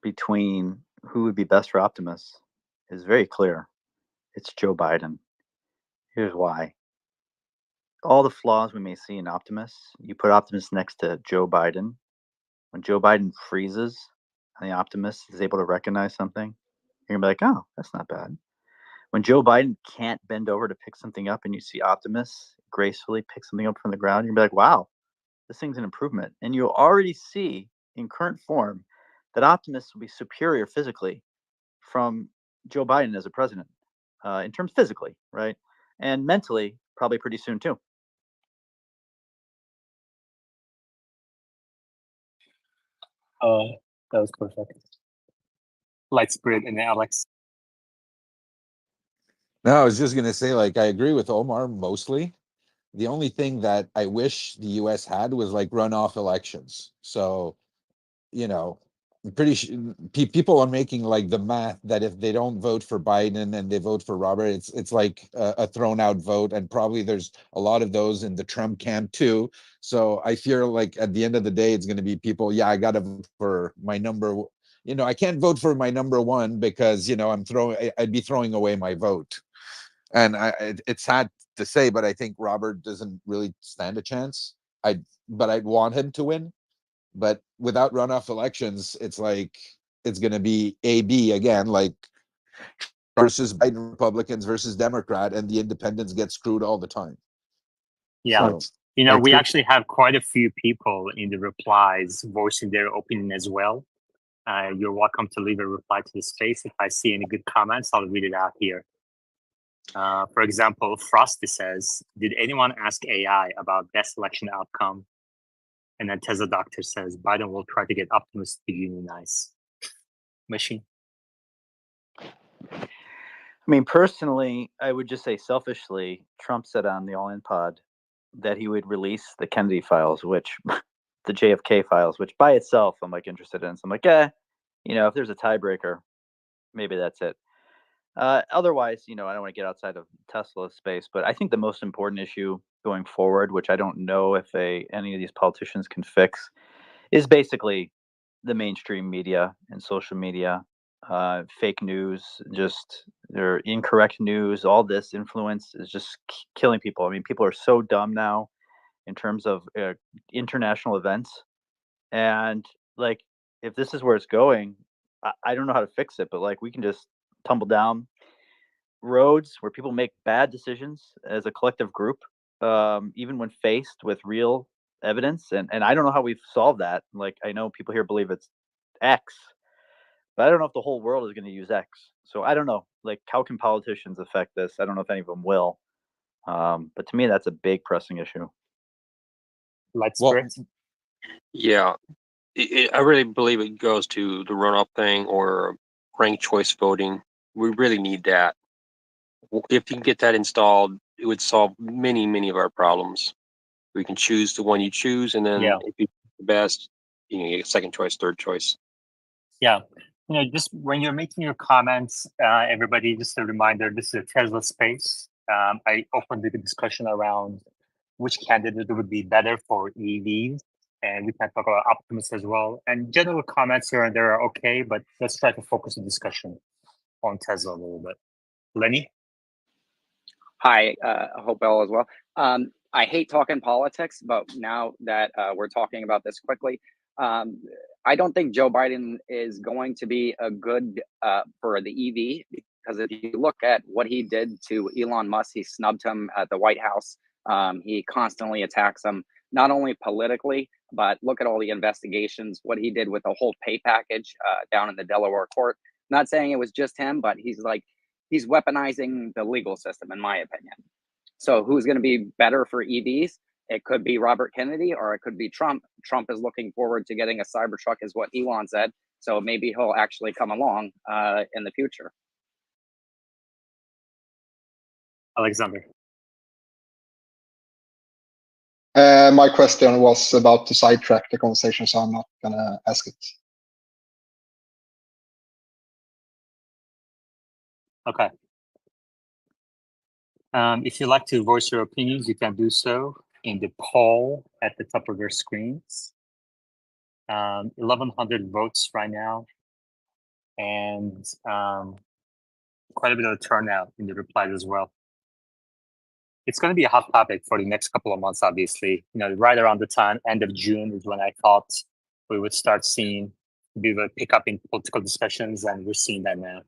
between who would be best for Optimus is very clear. It's Joe Biden. Here's why. All the flaws we may see in Optimus, you put Optimus next to Joe Biden. When Joe Biden freezes and the Optimus is able to recognize something, you're going to be like, oh, that's not bad. When Joe Biden can't bend over to pick something up and you see Optimus gracefully pick something up from the ground, you're going to be like, wow, this thing's an improvement. And you already see in current form that Optimus will be superior physically from Joe Biden as a president, in terms physically, right? And mentally, probably pretty soon too. That was perfect. Lightspread and Alex. No, I was just gonna say, like, I agree with Omar mostly. The only thing that I wish the US had was like runoff elections. So, I'm pretty sure people are making like the math that if they don't vote for Biden and they vote for Robert, it's like a thrown out vote, and probably there's a lot of those in the Trump camp too. So I feel like at the end of the day, it's going to be people. Yeah, I got to vote for my number. I can't vote for my number one because I'd be throwing away my vote. And it's sad to say, but I think Robert doesn't really stand a chance. But I'd want him to win. But without runoff elections, it's like it's going to be AB again, like versus Biden, Republicans versus Democrat, and the independents get screwed all the time. Yeah. So, We actually have quite a few people in the replies voicing their opinion as well. You're welcome to leave a reply to the space. If I see any good comments, I'll read it out here. For example, Frosty says, did anyone ask AI about best election outcome? And then Tesla Doctor says, Biden will try to get Optimus to unionize. Machine. I mean, personally, I would just say selfishly, Trump said on the All In Pod that he would release the Kennedy files, which the JFK files, which by itself I'm like interested in. So I'm like, if there's a tiebreaker, maybe that's it. Otherwise, I don't want to get outside of Tesla space, but I think the most important issue going forward, which I don't know if any of these politicians can fix, is basically the mainstream media and social media, fake news, just their incorrect news. All this influence is just killing people. I mean, people are so dumb now in terms of international events, and like if this is where it's going, I don't know how to fix it, but like we can just tumble down roads where people make bad decisions as a collective group, even when faced with real evidence. And I don't know how we've solved that. Like, I know people here believe it's X, but I don't know if the whole world is going to use X. So I don't know. Like, how can politicians affect this? I don't know if any of them will. But to me, that's a big pressing issue. Light spirits? Yeah, I really believe it goes to the run-up thing or ranked choice voting. We really need that. If you can get that installed, it would solve many of our problems. We can choose the one you choose, and then if you choose the best, you can get second choice, third choice. Yeah. Just when you're making your comments, everybody, just a reminder, this is a Tesla space. I opened the discussion around which candidate would be better for EVs, and we can talk about Optimus as well. And general comments here and there are okay, but let's try to focus the discussion on Tesla a little bit. Lenny? Hi, I hope all is well. I hate talking politics, but now that we're talking about this quickly, I don't think Joe Biden is going to be a good for the EV, because if you look at what he did to Elon Musk, he snubbed him at the White House. He constantly attacks him, not only politically, but look at all the investigations, what he did with the whole pay package down in the Delaware court. Not saying it was just him, but he's weaponizing the legal system, in my opinion. So who's going to be better for EVs? It could be Robert Kennedy, or it could be Trump. Trump is looking forward to getting a Cybertruck, is what Elon said. So maybe he'll actually come along in the future. Alexander. My question was about to sidetrack the conversation, so I'm not gonna ask it. Okay. If you'd like to voice your opinions, you can do so in the poll at the top of your screens. 1,100 votes right now, and quite a bit of turnout in the replies as well. It's going to be a hot topic for the next couple of months, obviously. Right around the time, end of June is when I thought we would start seeing a bit of a pickup in political discussions, and we're seeing that now.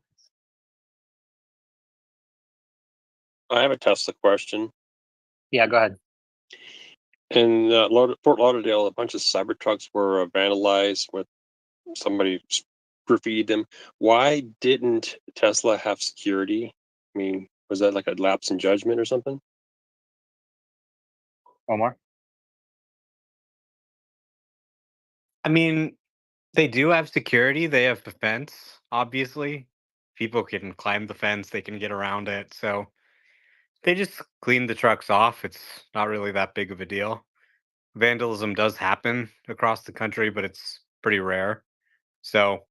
I have a Tesla question. Yeah, go ahead. In Fort Lauderdale, a bunch of Cybertrucks were vandalized with somebody graffitied them. Why didn't Tesla have security? I mean, was that like a lapse in judgment or something? Omar? I mean, they do have security. They have the fence, obviously. People can climb the fence, they can get around it. So they just clean the trucks off. It's not really that big of a deal. Vandalism does happen across the country, but it's pretty rare. So,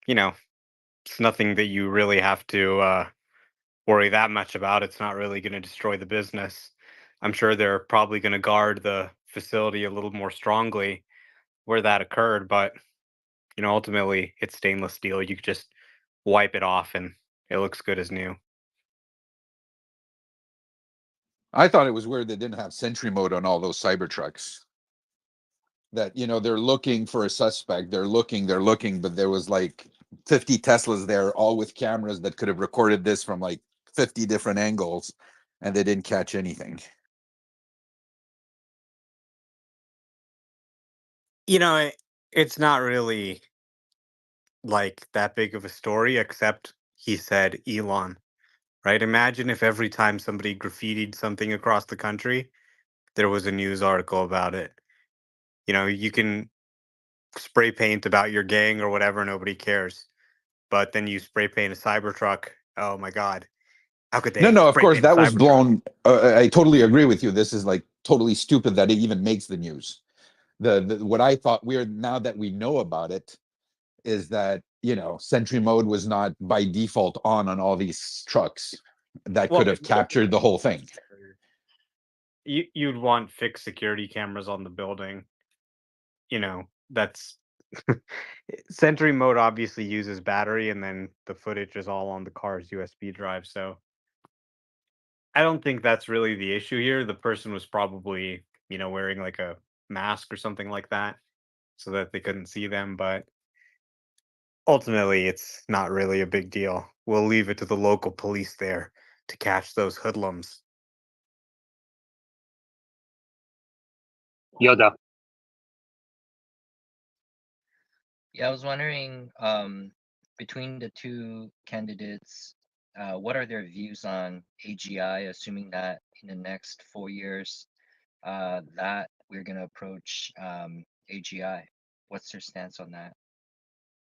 it's nothing that you really have to worry that much about. It's not really going to destroy the business. I'm sure they're probably going to guard the facility a little more strongly where that occurred, but ultimately it's stainless steel. You could just wipe it off and it looks good as new. I thought it was weird they didn't have Sentry mode on all those Cybertrucks. That, they're looking for a suspect. They're looking, but there was like 50 Teslas there, all with cameras that could have recorded this from like 50 different angles, and they didn't catch anything. It's not really like that big of a story, except he said Elon, right? Imagine if every time somebody graffitied something across the country, there was a news article about it. You can spray paint about your gang or whatever, nobody cares. But then you spray paint a Cybertruck Oh my God. How could No, they no, of spray course, paint a that was Cybertruck? blown. I totally agree with you. This is like totally stupid that it even makes the news. The what I thought weird now that we know about it is that, Sentry mode was not by default on all these trucks that could Well, have captured the whole thing. you'd want fixed security cameras on the building. That's Sentry mode obviously uses battery, and then the footage is all on the car's USB drive. So I don't think that's really the issue here. The person was probably, wearing like a mask or something like that so that they couldn't see them. But ultimately, it's not really a big deal. We'll leave it to the local police there to catch those hoodlums. Yoda. Yeah, I was wondering, between the two candidates, what are their views on AGI, assuming that in the next 4 years, that we're gonna approach AGI? What's their stance on that?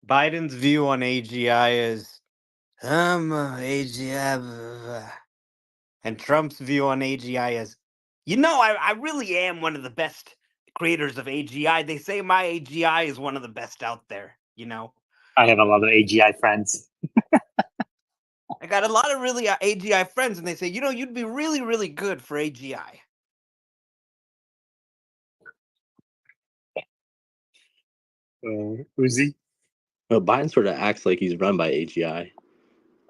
Biden's view on AGI is, AGI. Blah, blah." And Trump's view on AGI is, I really am one of the best creators of AGI. They say my AGI is one of the best out there, I have a lot of AGI friends. I got a lot of really AGI friends, and they say, you'd be really, really good for AGI. Uzi? Well, Biden sort of acts like he's run by AGI.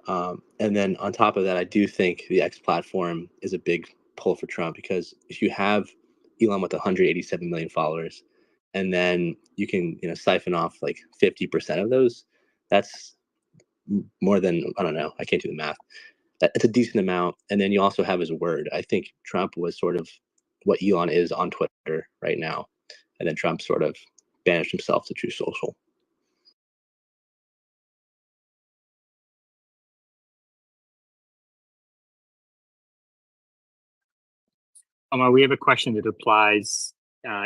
And then on top of that, I do think the X platform is a big pull for Trump, because if you have Elon with 187 million followers, and then you can siphon off like 50% of those, that's more than, I don't know, I can't do the math. It's a decent amount. And then you also have his word. I think Trump was sort of what Elon is on Twitter right now, and then Trump sort of banished himself to True Social. We have a question that applies.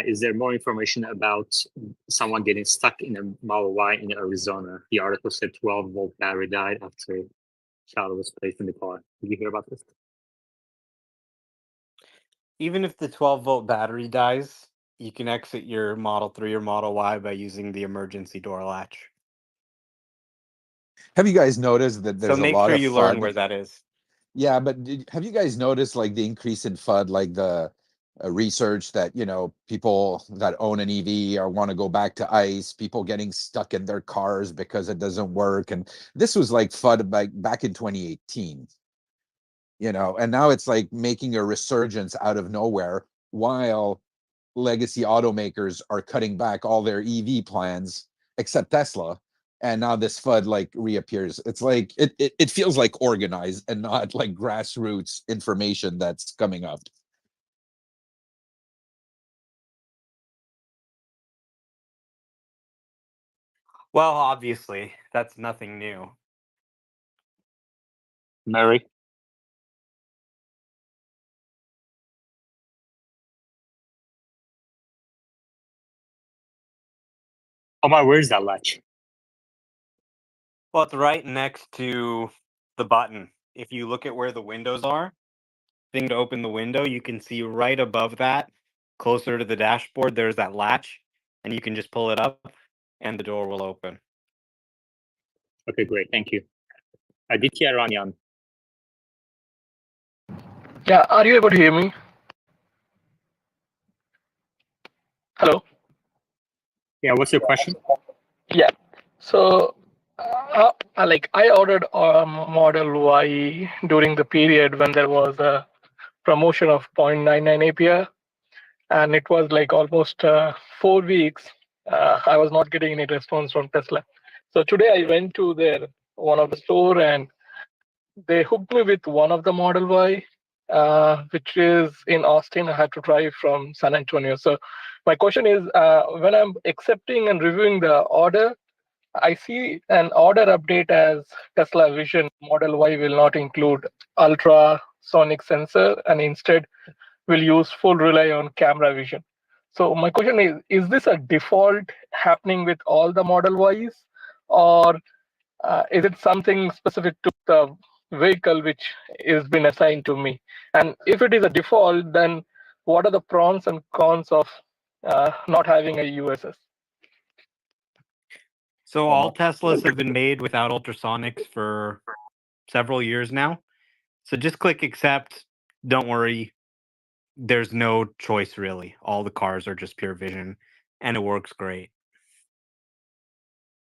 Is there more information about someone getting stuck in a Model Y in Arizona? The article said 12-volt battery died after child was placed in the car. Did you hear about this? Even if the 12-volt battery dies, you can exit your Model 3 or Model Y by using the emergency door latch. Have you guys noticed that So there's a make lot sure of you learn FUD? where that is. Yeah, but have you guys noticed like the increase in FUD, like the research that, people that own an EV or want to go back to ICE, people getting stuck in their cars because it doesn't work. And this was like FUD back in 2018, and now it's like making a resurgence out of nowhere while legacy automakers are cutting back all their EV plans except Tesla. And now this FUD like reappears. It's like it feels like organized and not like grassroots information that's coming up. Well, obviously, that's nothing new. Mary? Where's that latch? Well, it's right next to the button. If you look at where the windows are, thing to open the window, you can see right above that, closer to the dashboard, there's that latch, and you can just pull it up, and the door will open. Okay, great. Thank you. Aditya Ranyan. Yeah, are you able to hear me? Hello? Yeah, what's your question? Yeah. So, I ordered a Model Y during the period when there was a promotion of 0.99 APR, and it was like almost 4 weeks. I was not getting any response from Tesla. So today I went to one of the store, and they hooked me with one of the Model Y, which is in Austin. I had to drive from San Antonio. So my question is, when I'm accepting and reviewing the order, I see an order update as Tesla Vision Model Y will not include ultrasonic sensor and instead will use full rely on camera vision. So my question is this a default happening with all the Model Ys, or is it something specific to the vehicle which is been assigned to me? And if it is a default, then what are the pros and cons of not having a USS? So all Teslas have been made without ultrasonics for several years now. So just click accept. Don't worry. There's no choice really. All the cars are just pure vision and it works great.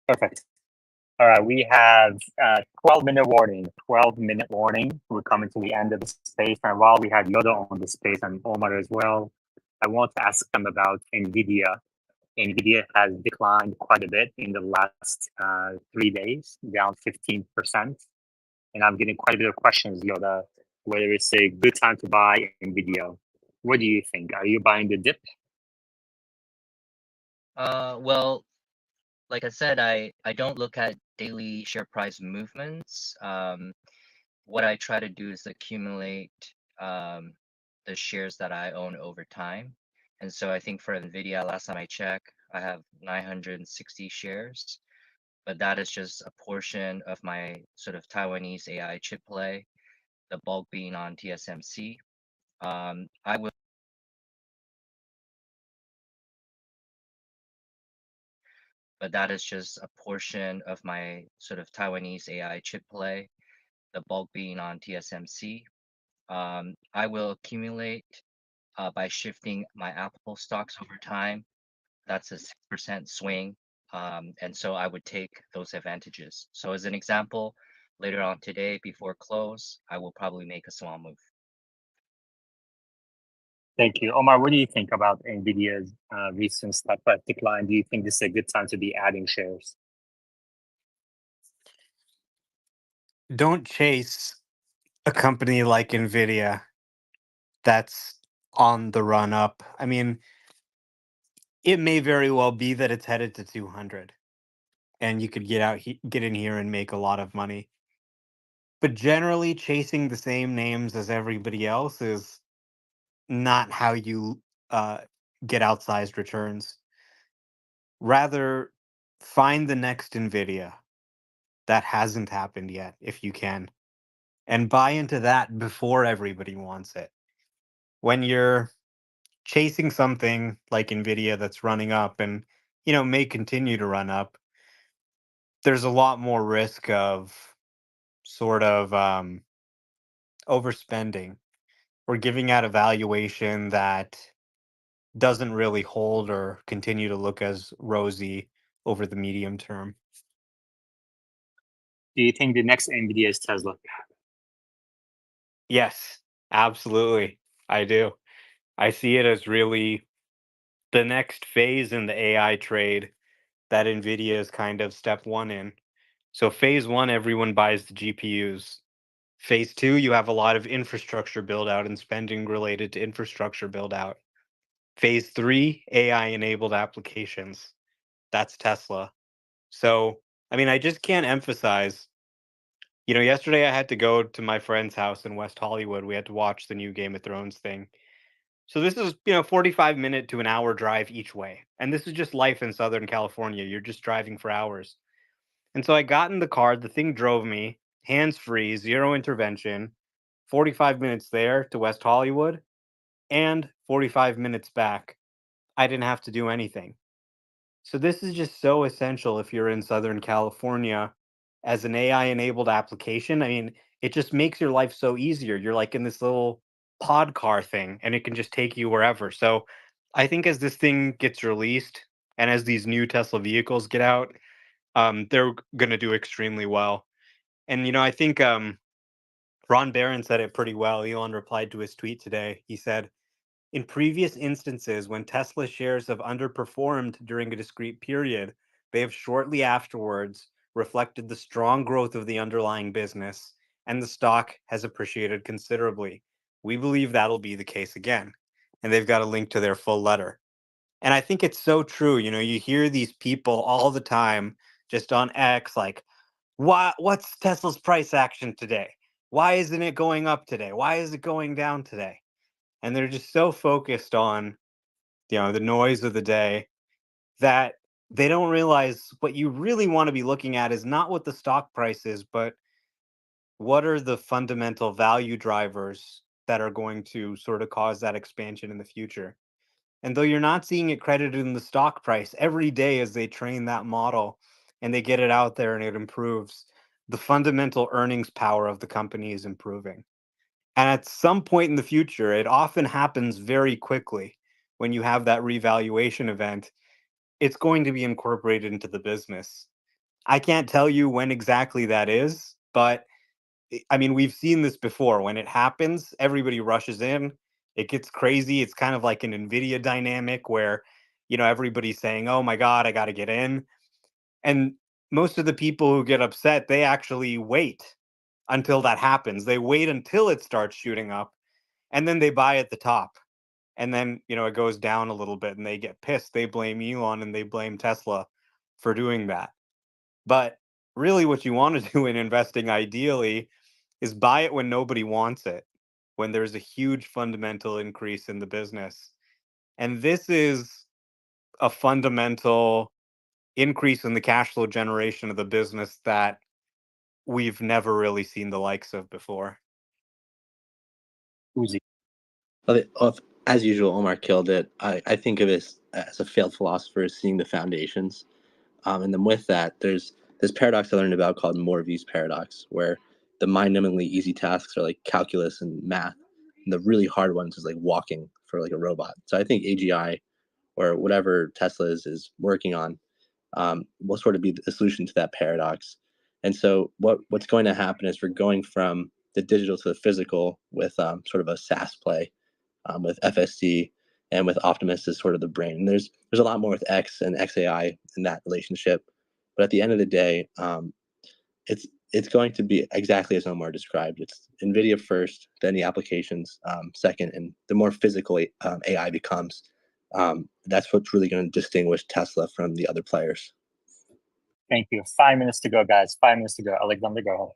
Perfect. All right, we have 12-minute warning. 12-minute warning. We're coming to the end of the space. And while we had Yoda on the space and Omar as well, I want to ask them about Nvidia. Nvidia has declined quite a bit in the last 3 days, down 15%. And I'm getting quite a bit of questions, Yoda, whether it's a good time to buy Nvidia. What do you think? Are you buying the dip? Well, like I said, I don't look at daily share price movements. What I try to do is accumulate the shares that I own over time. And so I think for Nvidia, last time I checked, I have 960 shares, but that is just a portion of my sort of Taiwanese AI chip play, the bulk being on TSMC. I will, but that is just a portion of my sort of Taiwanese AI chip play, the bulk being on TSMC. I will accumulate by shifting my Apple stocks over time. That's a 6% swing. And so I would take those advantages. So as an example, later on today before close, I will probably make a small move. Thank you. Omar, what do you think about Nvidia's recent stock price decline? Do you think this is a good time to be adding shares? Don't chase a company like Nvidia that's on the run up. I mean, it may very well be that it's headed to 200 and you could get in here and make a lot of money. But generally chasing the same names as everybody else is not how you get outsized returns. Rather, find the next Nvidia that hasn't happened yet if you can and buy into that before everybody wants it. When you're chasing something like Nvidia that's running up and may continue to run up, there's a lot more risk of sort of overspending or giving out a valuation that doesn't really hold or continue to look as rosy over the medium term. Do you think the next Nvidia is Tesla? Yes, absolutely. I do. I see it as really the next phase in the AI trade that Nvidia is kind of step one in. So phase one, everyone buys the GPUs. Phase two, you have a lot of infrastructure build out and spending related to infrastructure build out. Phase three, AI enabled applications. That's Tesla. So, I mean, I just can't emphasize, yesterday I had to go to my friend's house in West Hollywood. We had to watch the new Game of Thrones thing. So this is, 45-minute to an hour drive each way. And this is just life in Southern California. You're just driving for hours. And so I got in the car, the thing drove me, hands free, zero intervention, 45 minutes there to West Hollywood, and 45 minutes back. I didn't have to do anything. So this is just so essential if you're in Southern California as an AI enabled application. I mean, it just makes your life so easier. You're like in this little pod car thing and it can just take you wherever. So I think as this thing gets released and as these new Tesla vehicles get out, they're going to do extremely well. And, I think Ron Barron said it pretty well. Elon replied to his tweet today. He said, in previous instances, when Tesla shares have underperformed during a discrete period, they have shortly afterwards reflected the strong growth of the underlying business, and the stock has appreciated considerably. We believe that'll be the case again. And they've got a link to their full letter. And I think it's so true. You hear these people all the time just on X like, what's Tesla's price action today? Why isn't it going up today? Why is it going down today? And they're just so focused on the noise of the day that they don't realize what you really want to be looking at is not what the stock price is, but what are the fundamental value drivers that are going to sort of cause that expansion in the future? And though you're not seeing it credited in the stock price, every day as they train that model and they get it out there and it improves, the fundamental earnings power of the company is improving. And at some point in the future, it often happens very quickly when you have that revaluation event, it's going to be incorporated into the business. I can't tell you when exactly that is, but I mean, we've seen this before. When it happens, everybody rushes in. It gets crazy. It's kind of like an Nvidia dynamic where, everybody's saying, "Oh my God, I got to get in." And most of the people who get upset, they actually wait until that happens. They wait until it starts shooting up and then they buy at the top. And then, it goes down a little bit and they get pissed. They blame Elon and they blame Tesla for doing that. But really, what you want to do in investing ideally is buy it when nobody wants it, when there's a huge fundamental increase in the business. And this is a fundamental increase in the cash flow generation of the business that we've never really seen the likes of before. Uzi. As usual, Omar killed it. I think of it as a failed philosopher as seeing the foundations. And then with that, there's this paradox I learned about called Moore-V's paradox, where the mind-numbingly easy tasks are like calculus and math, and the really hard ones is like walking for like a robot. So I think AGI or whatever Tesla is working on will sort of be the solution to that paradox. And so what's going to happen is we're going from the digital to the physical with sort of a SaaS play with FSD and with Optimus as sort of the brain. And there's a lot more with X and XAI in that relationship. But at the end of the day, it's going to be exactly as Omar described. It's NVIDIA first, then the applications second, and the more physical AI becomes, that's what's really going to distinguish Tesla from the other players. Thank you. 5 minutes to go, guys. 5 minutes to go. Alexander, go ahead.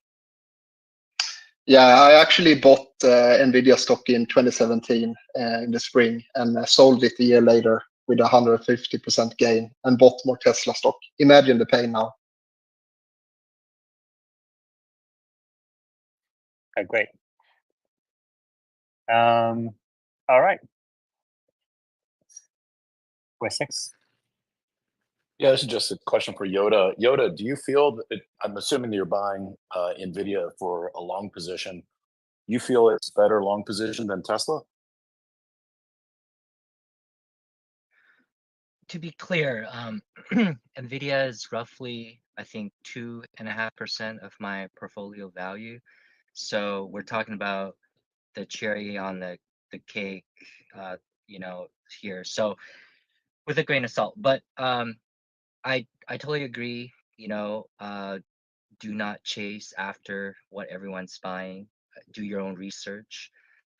Yeah, I actually bought Nvidia stock in 2017 in the spring and sold it a year later with 150% gain and bought more Tesla stock. Imagine the pain now. Okay, great. All right. Wessex. Yeah, this is just a question for Yoda. Yoda, do you feel that I'm assuming that you're buying Nvidia for a long position? You feel it's better long position than Tesla? To be clear, Nvidia is roughly, I think, 2.5% of my portfolio value. So we're talking about the cherry on the cake, here. So with a grain of salt, but I totally agree. Do not chase after what everyone's buying. Do your own research.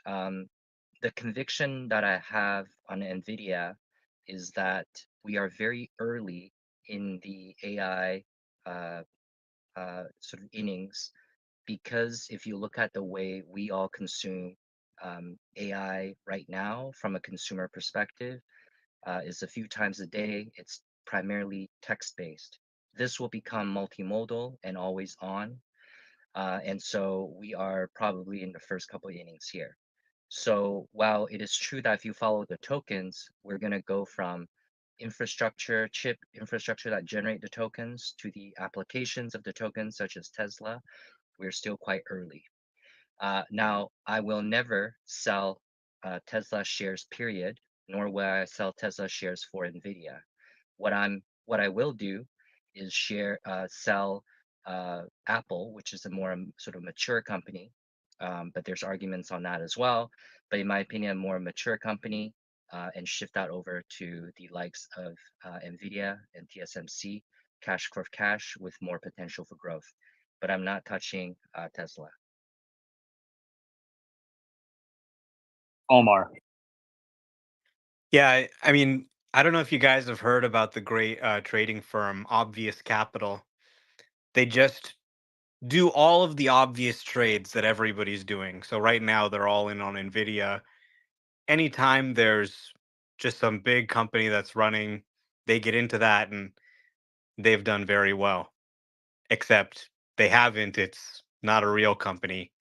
The conviction that I have on Nvidia is that we are very early in the AI sort of innings, because if you look at the way we all consume AI right now from a consumer perspective, is a few times a day. It's primarily text-based. This will become multimodal and always on. And so we are probably in the first couple of innings here. So while it is true that if you follow the tokens, we're going to go from chip infrastructure that generate the tokens to the applications of the tokens, such as Tesla, we're still quite early. Now, I will never sell Tesla shares, period, nor will I sell Tesla shares for Nvidia. What I will do is sell Apple, which is a more sort of mature company, but there's arguments on that as well. But in my opinion, a more mature company, and shift that over to the likes of Nvidia and TSMC, cash for cash with more potential for growth. But I'm not touching Tesla. Omar. Yeah, I mean, I don't know if you guys have heard about the great trading firm Obvious Capital. They just do all of the obvious trades that everybody's doing. So right now they're all in on Nvidia. Anytime there's just some big company that's running, they get into that and they've done very well. Except they haven't. It's not a real company,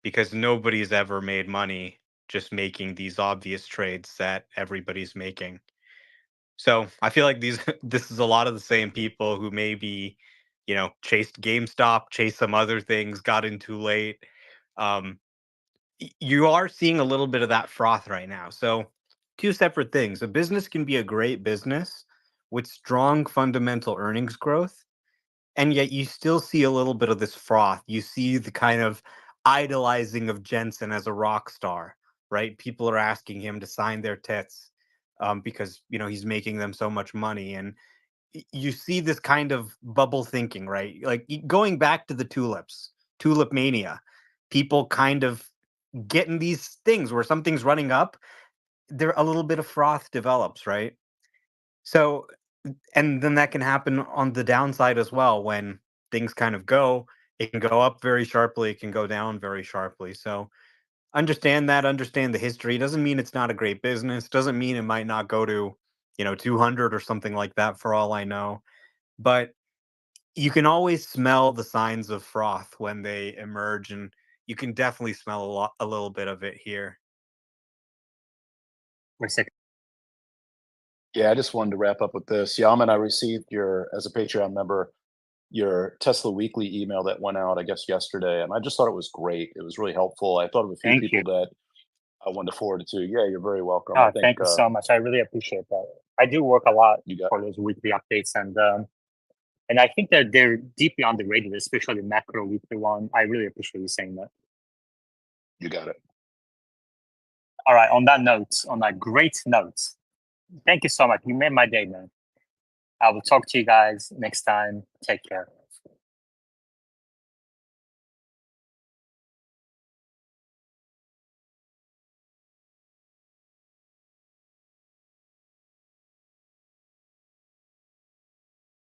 because nobody's ever made money just making these obvious trades that everybody's making. So I feel like this is a lot of the same people who maybe, chased GameStop, chased some other things, got in too late. Um, you are seeing a little bit of that froth right now. So two separate things. A business can be a great business with strong fundamental earnings growth, and yet you still see a little bit of this froth. You see the kind of idolizing of Jensen as a rock star, right? People are asking him to sign their tits because he's making them so much money, and you see this kind of bubble thinking, right? Like going back to the tulip mania, people kind of getting these things where something's running up, there a little bit of froth develops, right? So, and then that can happen on the downside as well. When things kind of go, it can go up very sharply, it can go down very sharply. So understand the history. Doesn't mean it's not a great business, doesn't mean it might not go to 200 or something like that, for all I know. But you can always smell the signs of froth when they emerge, and you can definitely smell a little bit of it here. Yeah, I just wanted to wrap up with this. Yaman, I received as a Patreon member, your Tesla Weekly email that went out, I guess, yesterday, and I just thought it was great. It was really helpful. I thought of a few Thank people you. that I wanted to forward it to. Yeah, you're very welcome. I Oh, think thank you so much. I really appreciate that. I do work a lot you got for those weekly updates, and I think that they're deeply underrated, especially the macro weekly one. I really appreciate you saying that. you got it. All right. On that great note, thank you so much. You made my day, man. I will talk to you guys next time. Take care.